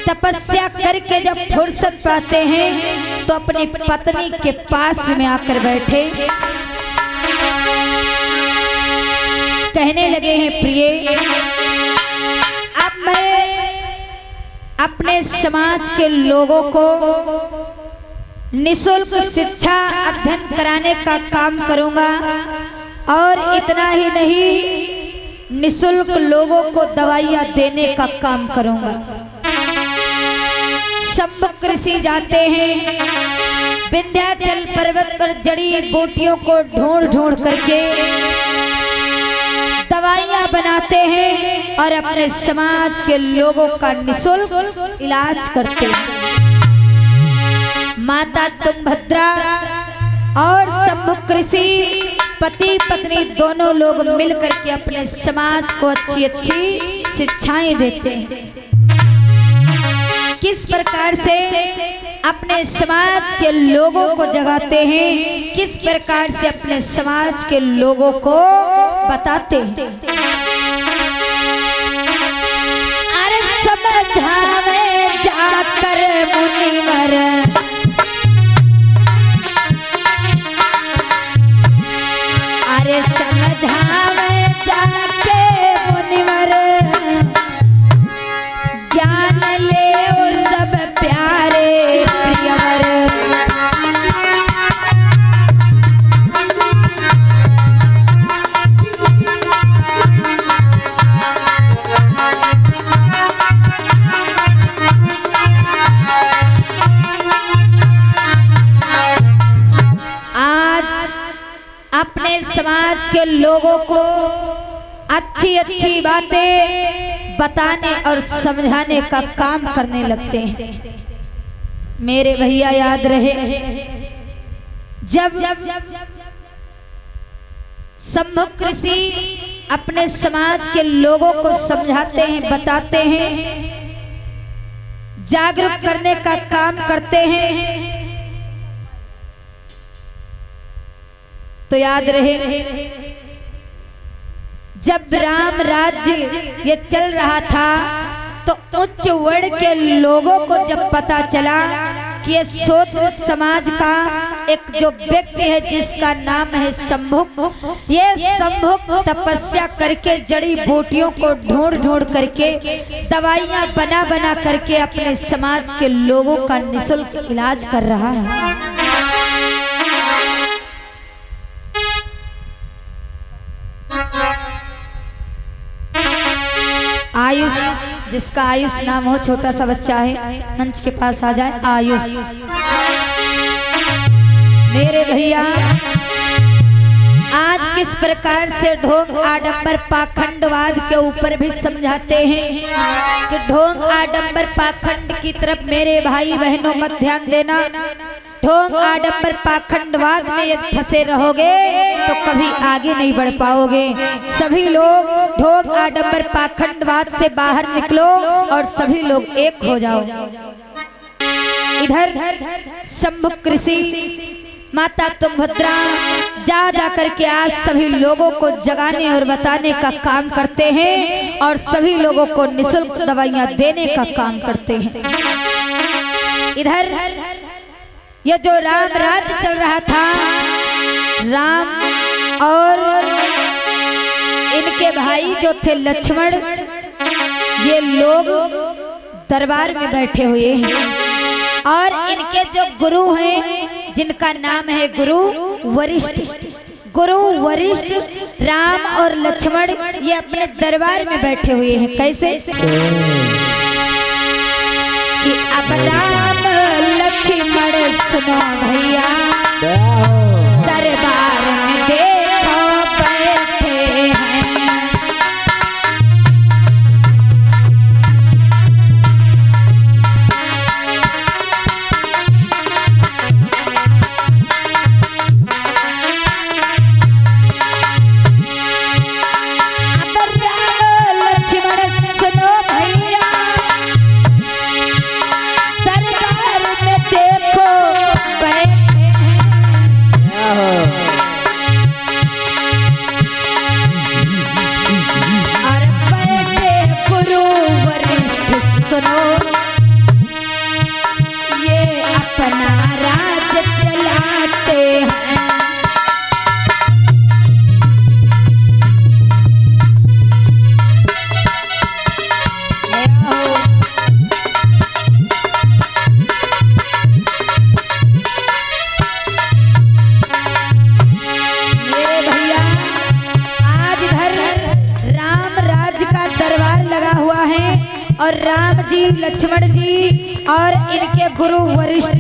Speaker 1: तपस्या करके जब फुर्सत पाते हैं तो अपनी पत्नी के पास में आकर बैठे, कहने लगे हैं, प्रिय अब मैं अपने समाज के लोगों को निःशुल्क शिक्षा अध्ययन कराने का काम करूंगा और इतना ही नहीं निःशुल्क लोगों को दवाइयां देने का काम करूंगा। शंभुक ऋषि जाते हैं विंध्याचल पर्वत पर जड़ी बूटियों को ढूंढ ढूंढ करके दवाइयां बनाते हैं और अपने समाज के लोगों का निःशुल्क इलाज करते हैं। माता तुंगभद्रा और शंभुक ऋषि पति पत्नी दोनों लोग मिलकर के अपने समाज को अच्छी अच्छी शिक्षाएं देते हैं। किस प्रकार से अपने समाज के लोगों को जगाते हैं, किस प्रकार से अपने समाज के लोगों को बताते हैं। अरे समझावे जाकर मुनिवर, अरे समझावे जाके मुनिवर, ज्ञान ले सब प्यारे प्रियवर। अपने समाज के लोगों को अच्छी अच्छी बातें बताने और समझाने का काम करने लगते हैं। मेरे भैया याद रहे, जब सम्मुख ऋषि अपने समाज के लोगों को समझाते हैं, बताते हैं, जागरूक करने का काम करते हैं। तो याद रहे, जब राम राज्य ये चल रहा था तो उच्च वर्ण के लोगों को जब पता चला कि ये शूद्र समाज का एक जो व्यक्ति है जिसका नाम है शंभुक, ये शंभुक तपस्या करके जड़ी बूटियों को ढूंढ ढूंढ करके दवाइयां बना बना करके अपने समाज के लोगों का निःशुल्क इलाज कर रहा है। आयुष, जिसका आयुष नाम हो, छोटा सा बच्चा है, मंच के पास आ जाए। आयुष मेरे भैया आज किस प्रकार से ढोंग आडंबर पाखंडवाद के ऊपर भी समझाते हैं कि ढोंग आडंबर पाखंड की तरफ मेरे भाई बहनों मत ध्यान देना। ढोंग आडंबर पाखंडवाद में यदि फंसे रहोगे तो कभी आगे नहीं बढ़ पाओगे। सभी लोग ढोंग आडंबर पाखंडवाद से बाहर निकलो और सभी लोग एक हो जाओ। इधर शंभुक ऋषि माता तुंगभद्रा जा करके आज सभी लोगों को जगाने और बताने का काम करते हैं और सभी लोगों को निःशुल्क दवाइयां देने का काम करते हैं। इधर ये जो राम राज्य चल रहा था, राम और इनके भाई जो थे लक्ष्मण, ये लोग दरबार में बैठे हुए हैं और इनके जो गुरु हैं जिनका नाम है गुरु वरिष्ठ, गुरु वरिष्ठ राम और लक्ष्मण ये अपने दरबार में बैठे हुए हैं। कैसे कि अब राम लक्ष्मण सुनो भैया, दरबार में देखो बैठे हैं। अब राम लक्ष्मण सुनो भैया, दरबार में देखो बैठे हैं। और बैठे गुरु वरिष्ठ सुनो, ये अपना राज चलाते हैं। मेरे भैया आज इधर राम राज्य का दरबार लगा हुआ है और राम जी, लक्ष्मण जी और इनके गुरु वरिष्ठ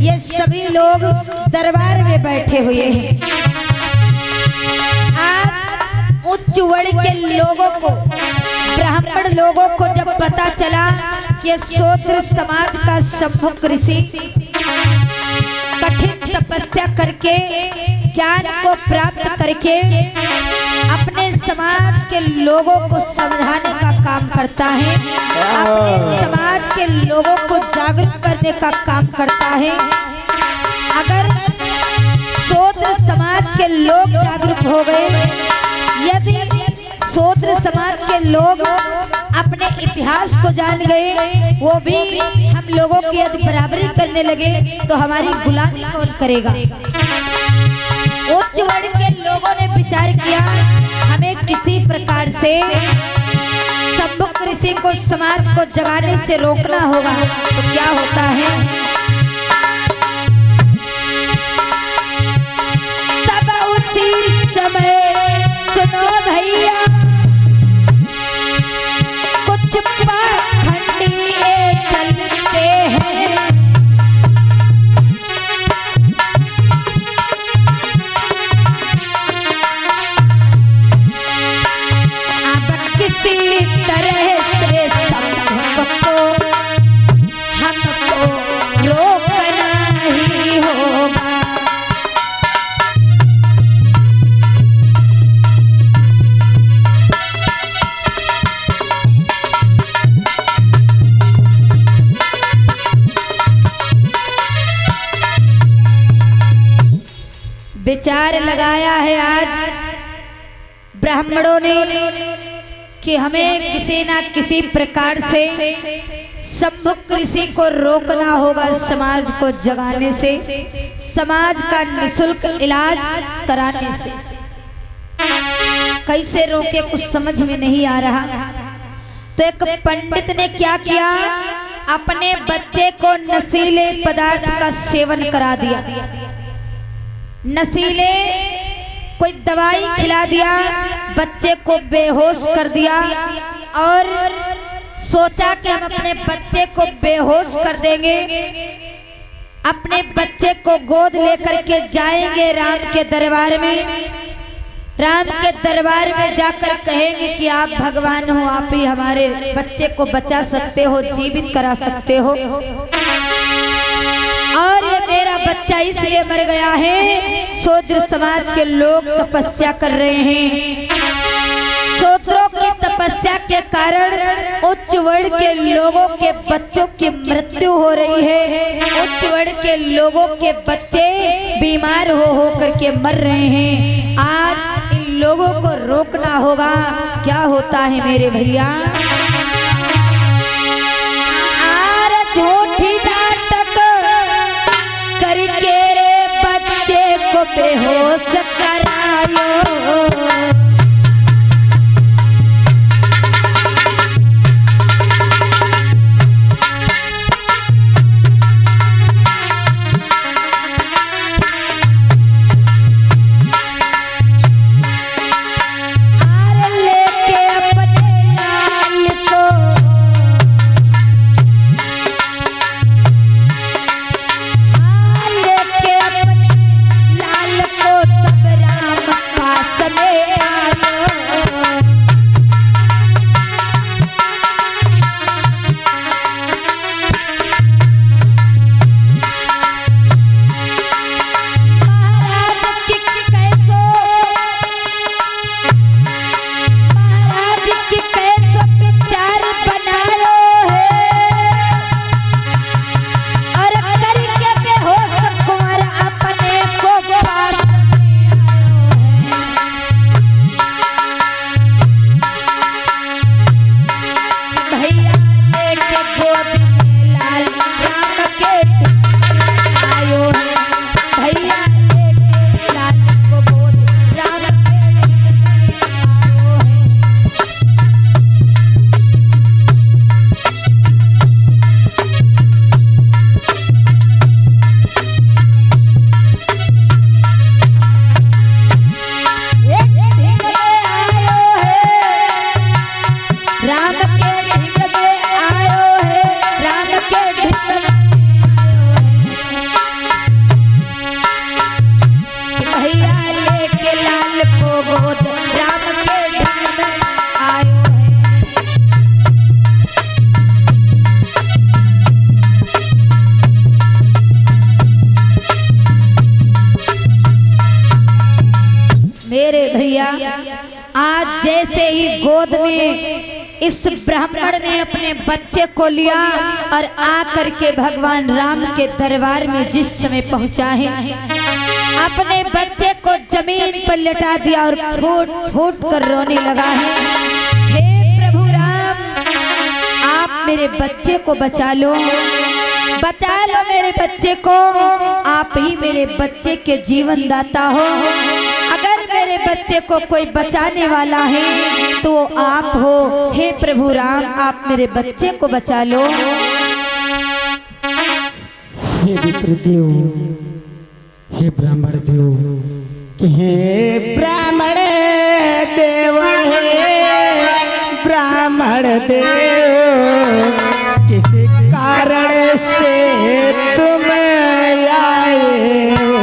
Speaker 1: ये सभी लोग दरबार में बैठे हुए हैं। आज उच्च वर्ण के लोगों को, ब्राह्मण लोगों को जब पता चला कि ये शूद्र समाज का शंभुक ऋषि कठिन तपस्या करके ज्ञान को प्राप्त करके अपने समाज के लोगों को समझाने का काम करता है, अपने समाज के लोगों को जागरूक करने का काम करता है। अगर शूद्र समाज के लोग जागरूक हो गए, यदि शूद्र समाज के लोग अपने इतिहास को जान गए, वो भी हम लोगों की यदि बराबरी करने लगे तो हमारी गुलामी कौन करेगा। उच्च वर्ण के लोगों ने विचार किया हमें किसी प्रकार से शंभुक ऋषि को, समाज को जगाने से रोकना होगा। तो क्या होता है, तब उसी समय सुनो भैया कुछ पाखंडी चलते हैं। किसी तरह से सबको हमको रोकना ही होगा। विचार लगाया है आज ब्राह्मणों ने कि हमें किसी ना किसी प्रकार से सम्मुख ऋषि को रोकना होगा, समाज को जगाने से, समाज का निःशुल्क इलाज कराने से। कैसे रोके कुछ समझ में नहीं आ रहा। तो एक पंडित ने क्या किया, अपने बच्चे को नशीले पदार्थ का सेवन करा दिया, नशीले कोई दवाई खिला दिया, बच्चे को बेहोश कर दिया और सोचा कि हम अपने बच्चे को बेहोश कर देंगे, अपने बच्चे को गोद लेकर के जाएंगे राम के दरबार में, राम के दरबार में जाकर कहेंगे कि आप भगवान हो, आप ही हमारे बच्चे को बचा सकते हो, जीवित करा सकते हो, और ये मेरा बच्चा इसलिए मर गया है, शूद्र समाज के लोग तपस्या कर रहे हैं, शूद्रों की तपस्या के कारण उच्च वर्ण के लोगों के बच्चों की मृत्यु हो रही है, उच्च वर्ण के लोगों के बच्चे बीमार हो करके मर रहे हैं। आज इन लोगों को रोकना होगा। क्या होता है मेरे भैया, झूठी नाटक करके रे बच्चे को बेहोश करायो, मेरे भैया। आज जैसे ही गोद में इस ब्राह्मण ने अपने बच्चे को लिया और आकर के भगवान राम के दरबार में जिस समय पहुंचा है, अपने बच्चे को जमीन पर लेटा दिया और फूट फूट कर रोने लगा है, हे प्रभु राम, आप मेरे बच्चे को बचा लो, बचा लो मेरे बच्चे को, आप ही मेरे बच्चे के जीवन दाता हो। अगर मेरे बच्चे को कोई बचाने वाला है तो आप हो, हे प्रभु राम, आप मेरे बच्चे को बचा लो।
Speaker 2: हे विप्रदेव, हे ब्राह्मण देव, हे ब्राह्मण देव, हे ब्राह्मण देव, किसी कारण से तुम आए हो,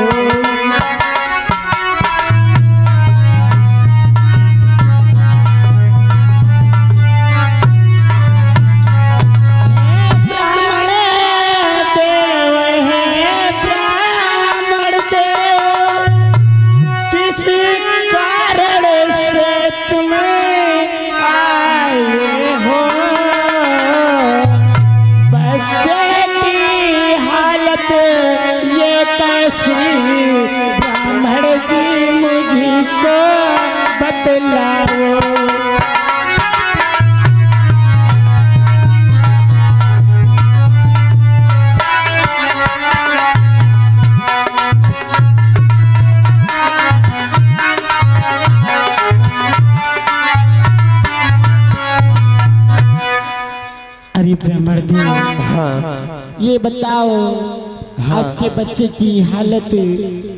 Speaker 3: ब्राह्मण देव,
Speaker 2: हाँ
Speaker 3: ये बताओ आपके बच्चे की हालत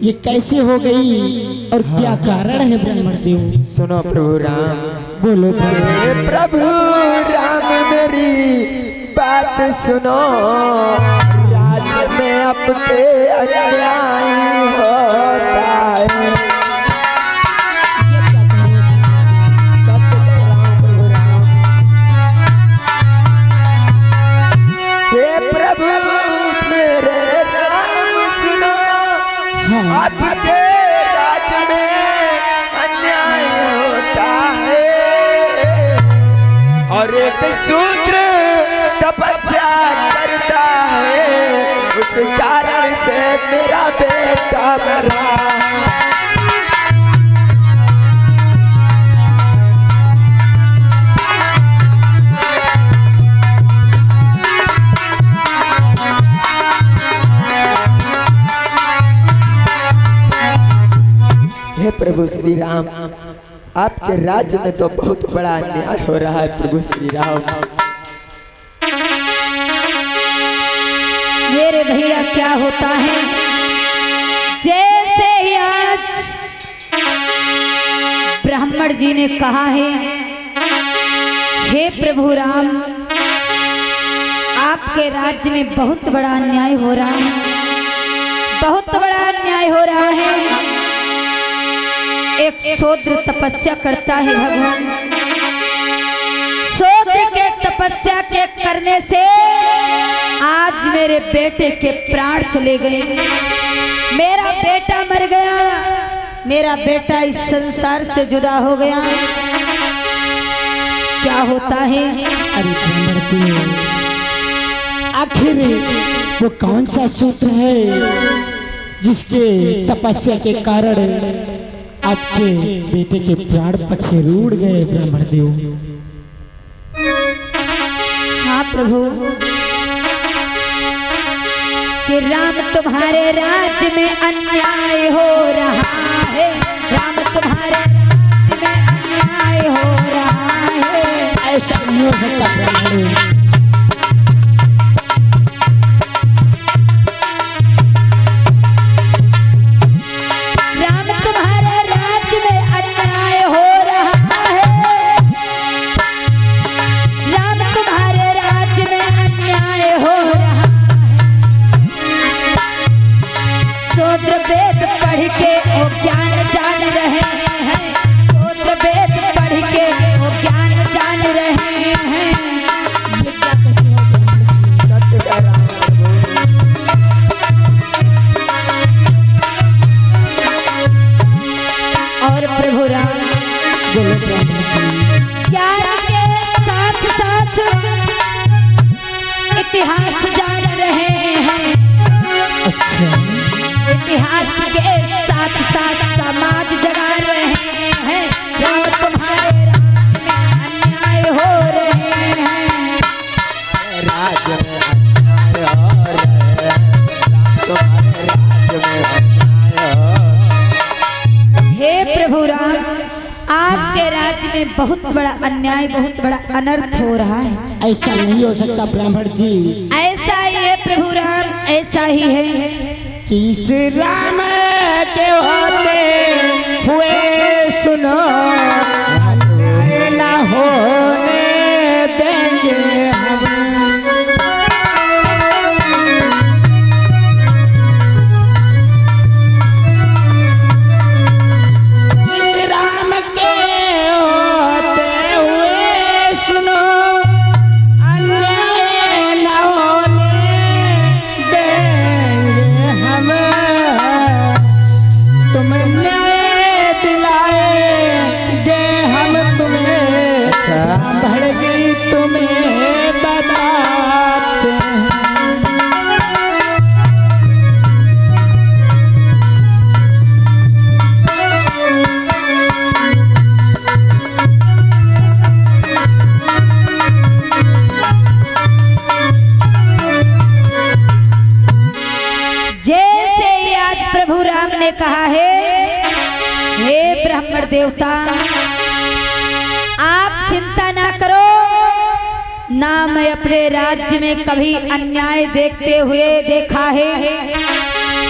Speaker 3: ये कैसे हो गई और क्या कारण है ब्राह्मण देव?
Speaker 2: सुनो प्रभु राम,
Speaker 3: बोलो
Speaker 2: हे प्रभु राम मेरी बात सुनो, राज्य में आपके अन्याय होता है। हे प्रभु मेरे राम सुनो, आपके राज्य में अन्याय होता है और एक शूद्र तपस्या करता है, उस कारण से मेरा बेटा मरा। हे प्रभु श्री राम, आपके राज्य में तो बहुत बड़ा अन्याय हो रहा है प्रभु श्री राम।
Speaker 1: मेरे भैया क्या होता है, जैसे ही आज ब्राह्मण जी ने कहा है, हे प्रभु राम आपके राज्य में बहुत बड़ा अन्याय हो रहा है, बहुत बड़ा अन्याय हो रहा है। एक शूद्र तपस्या करता है भगवान, शूद्र के तपस्या के करने से आज मेरे बेटे के प्राण चले गए, मेरा बेटा मर गया, मेरा बेटा इस संसार से जुदा हो गया। क्या होता है?
Speaker 3: अरे ब्राह्मण देव, आखिर वो कौन सा सूत्र है जिसके तपस्या के कारण आपके बेटे के प्राण पखेरु उड़ गए ब्राह्मण देव?
Speaker 1: हाँ प्रभु, कि राम तुम्हारे राज्य में अन्याय हो रहा है, राम तुम्हारे राज्य में अन्याय हो रहा है।
Speaker 3: ऐसा नहीं हो सकता ब्राह्मण देव।
Speaker 1: इतिहास जान रहे हैं,
Speaker 3: अच्छा,
Speaker 1: इतिहास के साथ साथ समाज जगा रहे हैं। राम तुम्हारे राज्य में अन्याय हो रहे हैं,
Speaker 2: राज्य में अन्याय हो रहे हैं, तुम्हारे राज्य में अन्याय हो।
Speaker 1: हे प्रभु राम आपके राज्य में बहुत बड़ा अन्याय, बहुत बड़ा अनर्थ हो रहा है।
Speaker 3: ऐसा नहीं हो सकता ब्राह्मण जी।
Speaker 1: ऐसा ही है प्रभु राम, ऐसा ही है
Speaker 3: कि इस राम के होते हुए सुनो, अन्याय ना होने देंगे हम। इस राम के होते हुए सुनो, अन्याय ना होने देंगे हम। तुम न्याय दिलाएंगे हम तुम्हें, ब्राह्मण जी तुम्हें बताते हैं।
Speaker 1: जैसे ही आज प्रभु राम ने कहा है, हे ब्राह्मण देवता आप चिंता ना करो, ना मैं अपने राज्य में कभी अन्याय देखते हुए देखा है,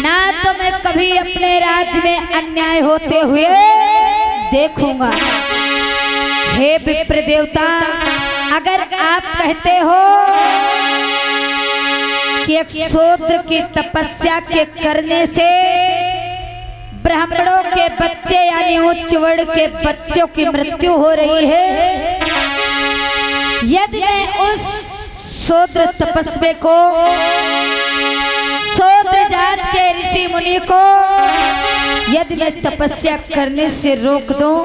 Speaker 1: ना तो मैं कभी अपने राज्य में अन्याय होते हुए देखूंगा। हे विप्र देवता, अगर आप कहते हो कि एक शूद्र की तपस्या के करने से ब्राह्मणों के बच्चे यानी उच्च वर्ण के बच्चों की मृत्यु हो रही है, यदि मैं उस शूद्र तपस्वी को, शूद्र जात के ऋषि मुनि को यदि मैं तपस्या करने से रोक दूं,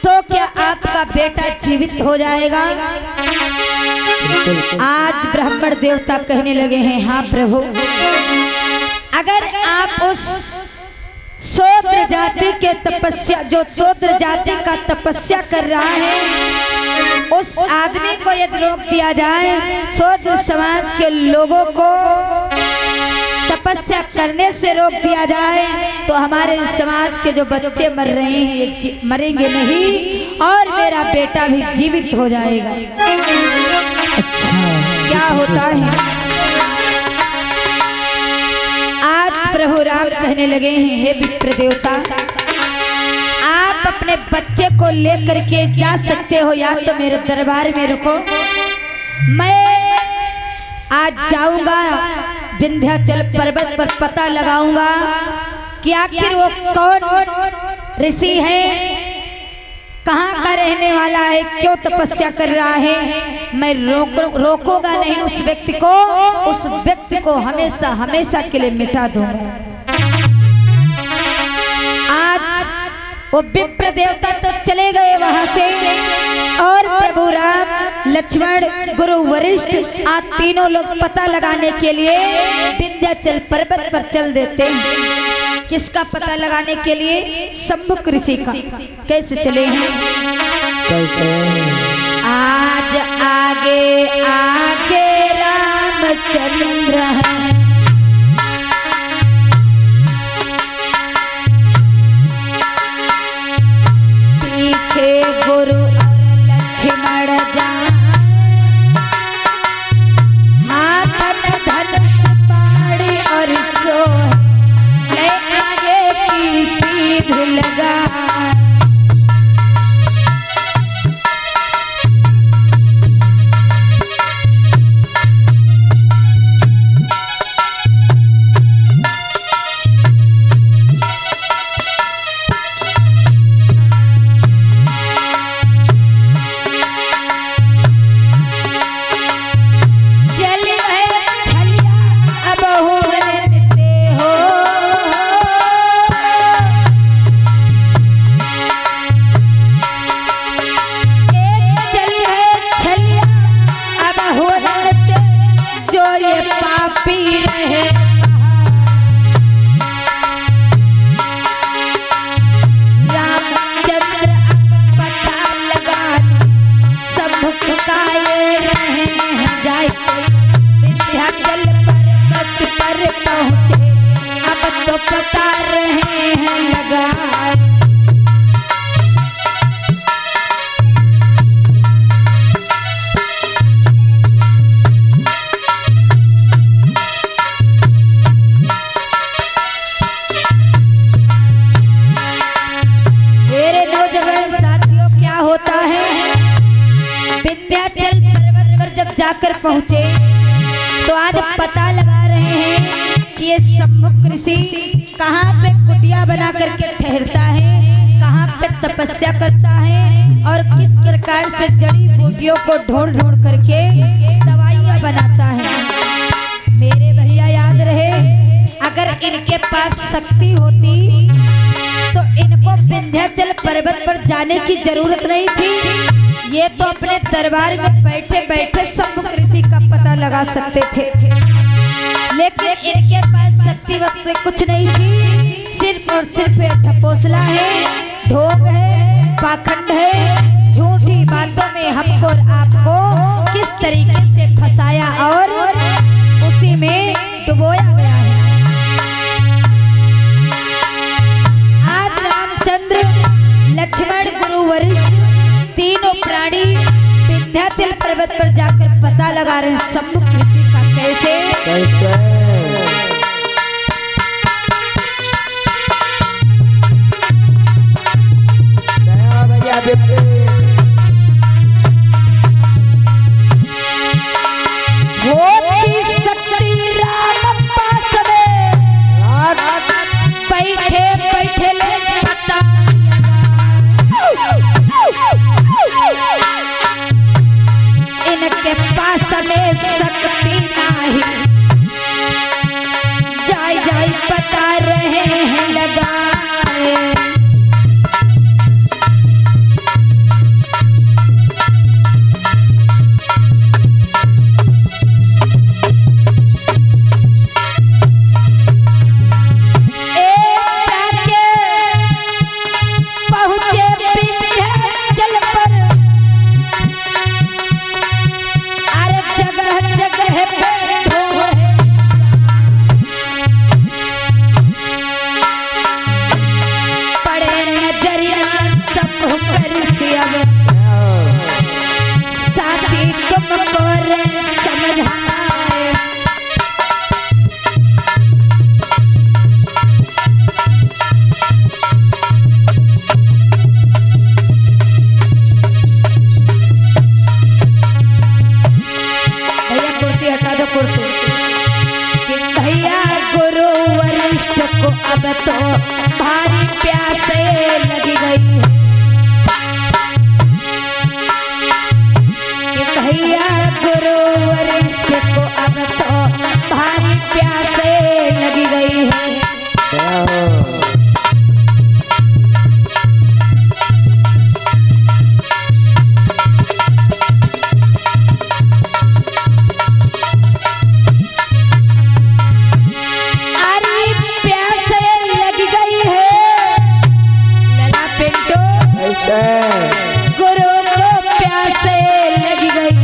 Speaker 1: तो क्या आपका बेटा जीवित हो जाएगा? आज ब्राह्मण देवता कहने लगे हैं, हाँ प्रभु, अगर आप उस शूद्र जाति के तपस्या, जो शूद्र जाति का तपस्या कर रहा है, उस आदमी को यदि रोक दिया जाए, शूद्र समाज के लोगों को तपस्या करने से रोक दिया जाए, तो हमारे समाज के जो बच्चे मर रहे हैं ये मरेंगे नहीं और मेरा बेटा भी जीवित हो जाएगा।
Speaker 3: अच्छा,
Speaker 1: क्या होता है? आज प्रभु राम कहने लगे हैं, हे विप्र देवता, आप अपने बच्चे को लेकर के जा सकते हो, या तो मेरे दरबार में रुको, मैं आज जाऊंगा विंध्याचल पर्वत पर, पता लगाऊंगा कि आखिर वो कौन ऋषि है, कहाँ का रहने वाला है, क्यों तपस्या कर रहा है। मैं रोकूंगा नहीं उस व्यक्ति को, उस व्यक्ति को हमेशा हमेशा के लिए मिटा दूंगा। आज वो विप्र देवता तो चले गए वहां से, और प्रभु राम, लक्ष्मण, गुरु वरिष्ठ आज तीनों लोग पता लगाने के लिए विंध्याचल पर्वत पर चल देते हैं। किसका पता लगाने के लिए? शंभुक ऋषि का। कैसे चले हैं? आज आगे आगे रामचंद्र हैं, पीछे गुरु और लक्ष्मण जाए, हाथन धनुष बाण और सोहे, ले आगे की सीध लगा। पता रहे हैं लगा। मेरे नौजवान साथियों, क्या होता है, विंध्याचल पर्वत पर जब जाकर पहुंचे तो आज पता लगा रहे हैं कि ये शंभुक ऋषि कहाँ पे कुटिया बना करके ठहरता है, कहाँ पे तपस्या करता है और किस प्रकार से जड़ी बूटियों को ढूंढ ढूंढ करके दवाइयाँ बनाता है। मेरे भैया याद रहे, अगर इनके पास शक्ति होती तो इनको विंध्याचल पर्वत पर जाने की जरूरत नहीं थी। ये तो अपने दरबार में बैठे बैठे शंभुक ऋषि का पता लगा सकते थे, लेकिन इनके पास शक्ति वक्त कुछ नहीं थी। सिर्फ और सिर्फ ढपोसला है, ढोंग है, पाखंड है, झूठी बातों में हमको और आपको किस तरीके से फंसाया और उसी में डुबोया गया है। आज रामचंद्र, लक्ष्मण, गुरु वरिष्ठ तीनों प्राणी विंध्याचल पर्वत पर जा लगा रहे हैं सम्मुख ऋषि का। कैसे?
Speaker 2: कैसे? दया भैया बेटे।
Speaker 1: होती शक्ति राम पास में, बैठे बैठे ले पता इनके पास में शक्ति नहीं, जाई जाई पता रहे हैं लगाए। साची तुमको समझाए, भैया कुर्सी हटा दो कुर्सी। कि भैया गुरु वरिष्ठ को अब तो भारी प्यासे लगी गई है। भैया गुरु वरिष्ठ को अब तो भारी प्यासे लगी गई है। अरे प्यासे लगी गई है लला पिंटो। गुरु को प्यासे लगी गई,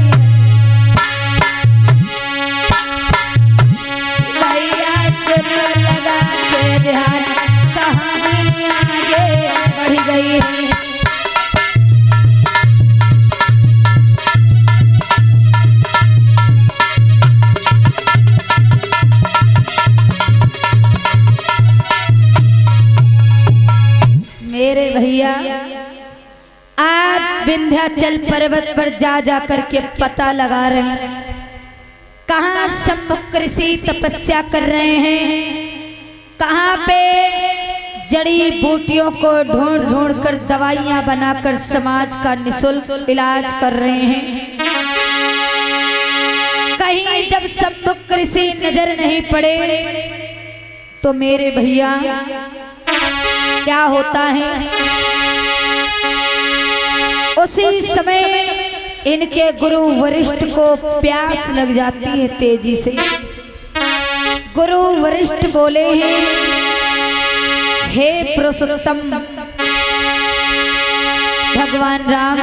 Speaker 1: भैया सुन लगा के ध्यान, कहानी आगे बढ़ गई है। मेरे भैया आज विंध्याचल पर्वत पर जा जा करके पता लगा रहे हैं कहाँ सम्मुख ऋषि तपस्या कर रहे हैं, कहाँ पे जड़ी बूटियों को ढूंढ ढूंढ कर दवाइयां बनाकर समाज का निःशुल्क इलाज कर रहे हैं। कहीं जब सम्मुख ऋषि नजर नहीं पड़े तो मेरे भैया क्या होता है, उसी समय इनके गुरु वरिष्ठ को प्यास लग जाती है तेजी से। गुरु वरिष्ठ बोले हैं, हे पुरुषोत्तम भगवान राम।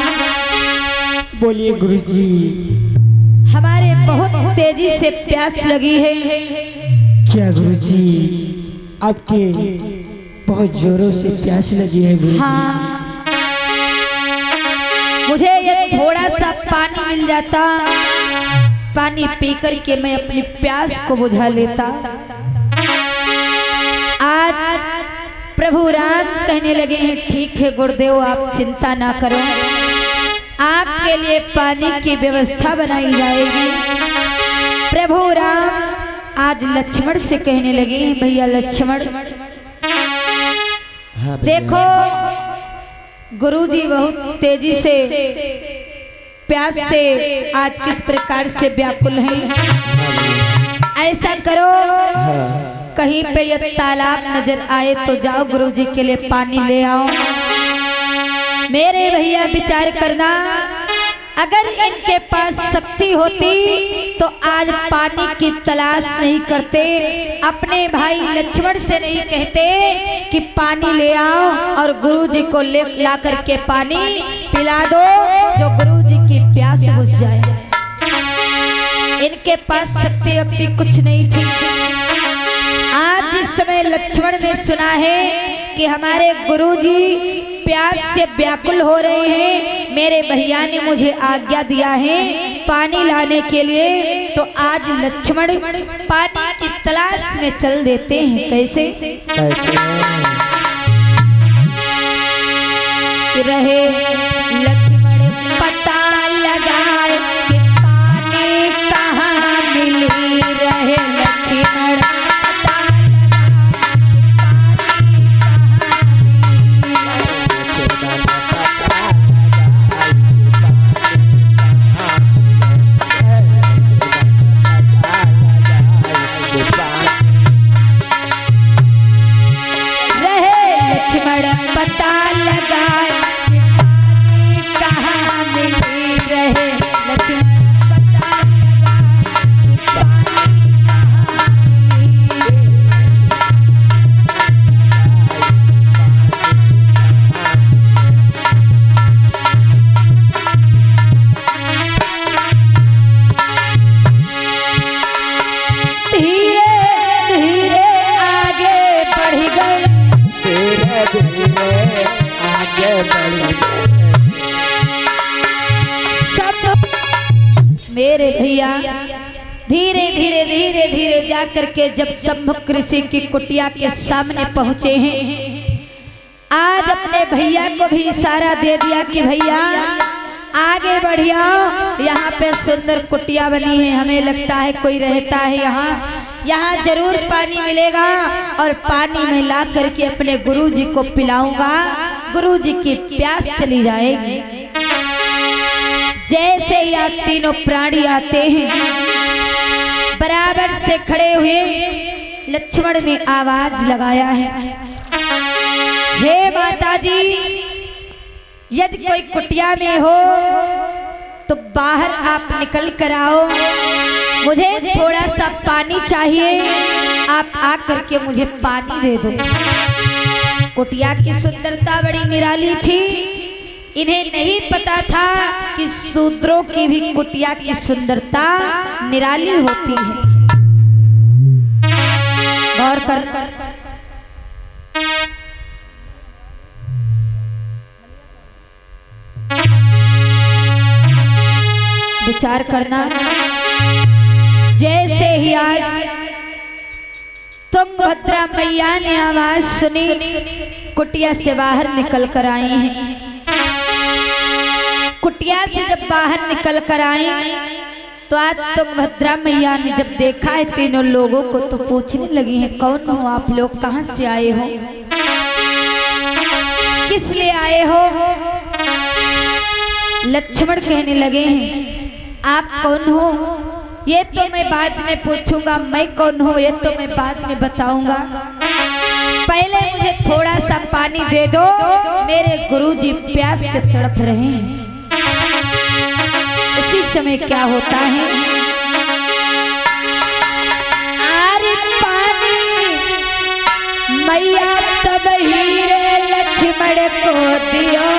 Speaker 3: बोलिए गुरुजी।
Speaker 1: हमारे बहुत तेजी से प्यास लगी है।
Speaker 3: क्या गुरुजी आपके बहुत जोरों से प्यास लगी है गुरुजी?
Speaker 1: हाँ, मुझे ये थोड़ा सा पानी मिल जाता, पानी पीकर के मैं अपनी प्यास को बुझा लेता। आज प्रभु राम कहने लगे हैं, ठीक है गुरुदेव आप चिंता ना करो, आपके लिए पानी की व्यवस्था बनाई जाएगी। प्रभु राम आज लक्ष्मण से कहने लगे हैं, भैया लक्ष्मण देखो गुरुजी बहुत तेजी से प्यास से आज किस प्रकार से व्याकुल हैं। ऐसा करो कहीं पे यह तालाब नजर आए तो जाओ गुरुजी के लिए पानी ले आओ। मेरे भैया विचार करना, अगर इनके पास शक्ति होती तो आज पानी की तलाश नहीं करते, अपने भाई लक्ष्मण से नहीं कहते कि पानी ले आओ और गुरुजी को ले ला करके पानी पिला दो जो गुरुजी की प्यास बुझ जाए। इनके पास शक्ति वक्ति कुछ नहीं थी। आज जिस समय लक्ष्मण ने सुना है कि हमारे गुरुजी प्यास से व्याकुल हो रहे हैं। मेरे भैया ने मुझे आज्ञा दिया है पानी लाने के लिए, तो आज लक्ष्मण पानी की तलाश में चल देते हैं। कैसे रहे लक्ष्मण पता लगाए कि पानी कहाँ मिली, रहे लक्ष्मण पता पता लगाए पानी कहाँ मिली, रहे लक्ष्मण पता लगाए पानी कहाँ मिली। धीरे धीरे आगे बढ़ गए,
Speaker 2: आगे बढ़ी
Speaker 1: सब मेरे भैया धीरे धीरे धीरे धीरे जा करके जब सम्मुख ऋषि की कुटिया के सामने पहुंचे हैं, आज अपने भैया को भी इशारा दे दिया कि भैया आगे बढ़िया, यहाँ पे सुंदर कुटिया बनी है, हमें लगता है कोई रहता है यहाँ जरूर पानी मिलेगा और पानी में ला करके अपने गुरुजी को पिलाऊंगा, गुरुजी की प्यास चली जाएगी। जैसे या तीनों प्राणी आते हैं, बराबर से खड़े हुए लक्ष्मण ने आवाज लगाया है, हे माताजी, यदि कोई कुटिया में हो तो बाहर आप निकल कर आओ, मुझे थोड़ा सा पानी चाहिए, आप आकर के मुझे पानी दे दो। कुटिया की सुंदरता बड़ी निराली थी, इन्हें नहीं पता था कि शूद्रों की भी कुटिया की सुंदरता निराली होती है। गौर कर विचार करना, जैसे ही आज तुंगभद्रा मैया ने आवाज सुनी, कुटिया से बाहर निकल कर आई हैं। कुटिया से जब बाहर निकल कर आई तो आज तुंगभद्रा मैया ने जब देखा है तीनों लोगों को तो पूछने लगी हैं, कौन हो आप लोग, कहां से आए हो, किस लिए आए हो। लक्ष्मण कहने लगे हैं, आप कौन हो ये तो मैं बाद में पूछूंगा, मैं कौन हूँ ये तो मैं बाद में बताऊंगा, पहले मुझे थोड़ा सा पानी दे दो, मेरे गुरुजी प्यास से तड़प रहे हैं। उसी समय क्या होता है, आरे पानी मैया तब हीरे लक्ष्मण को दियो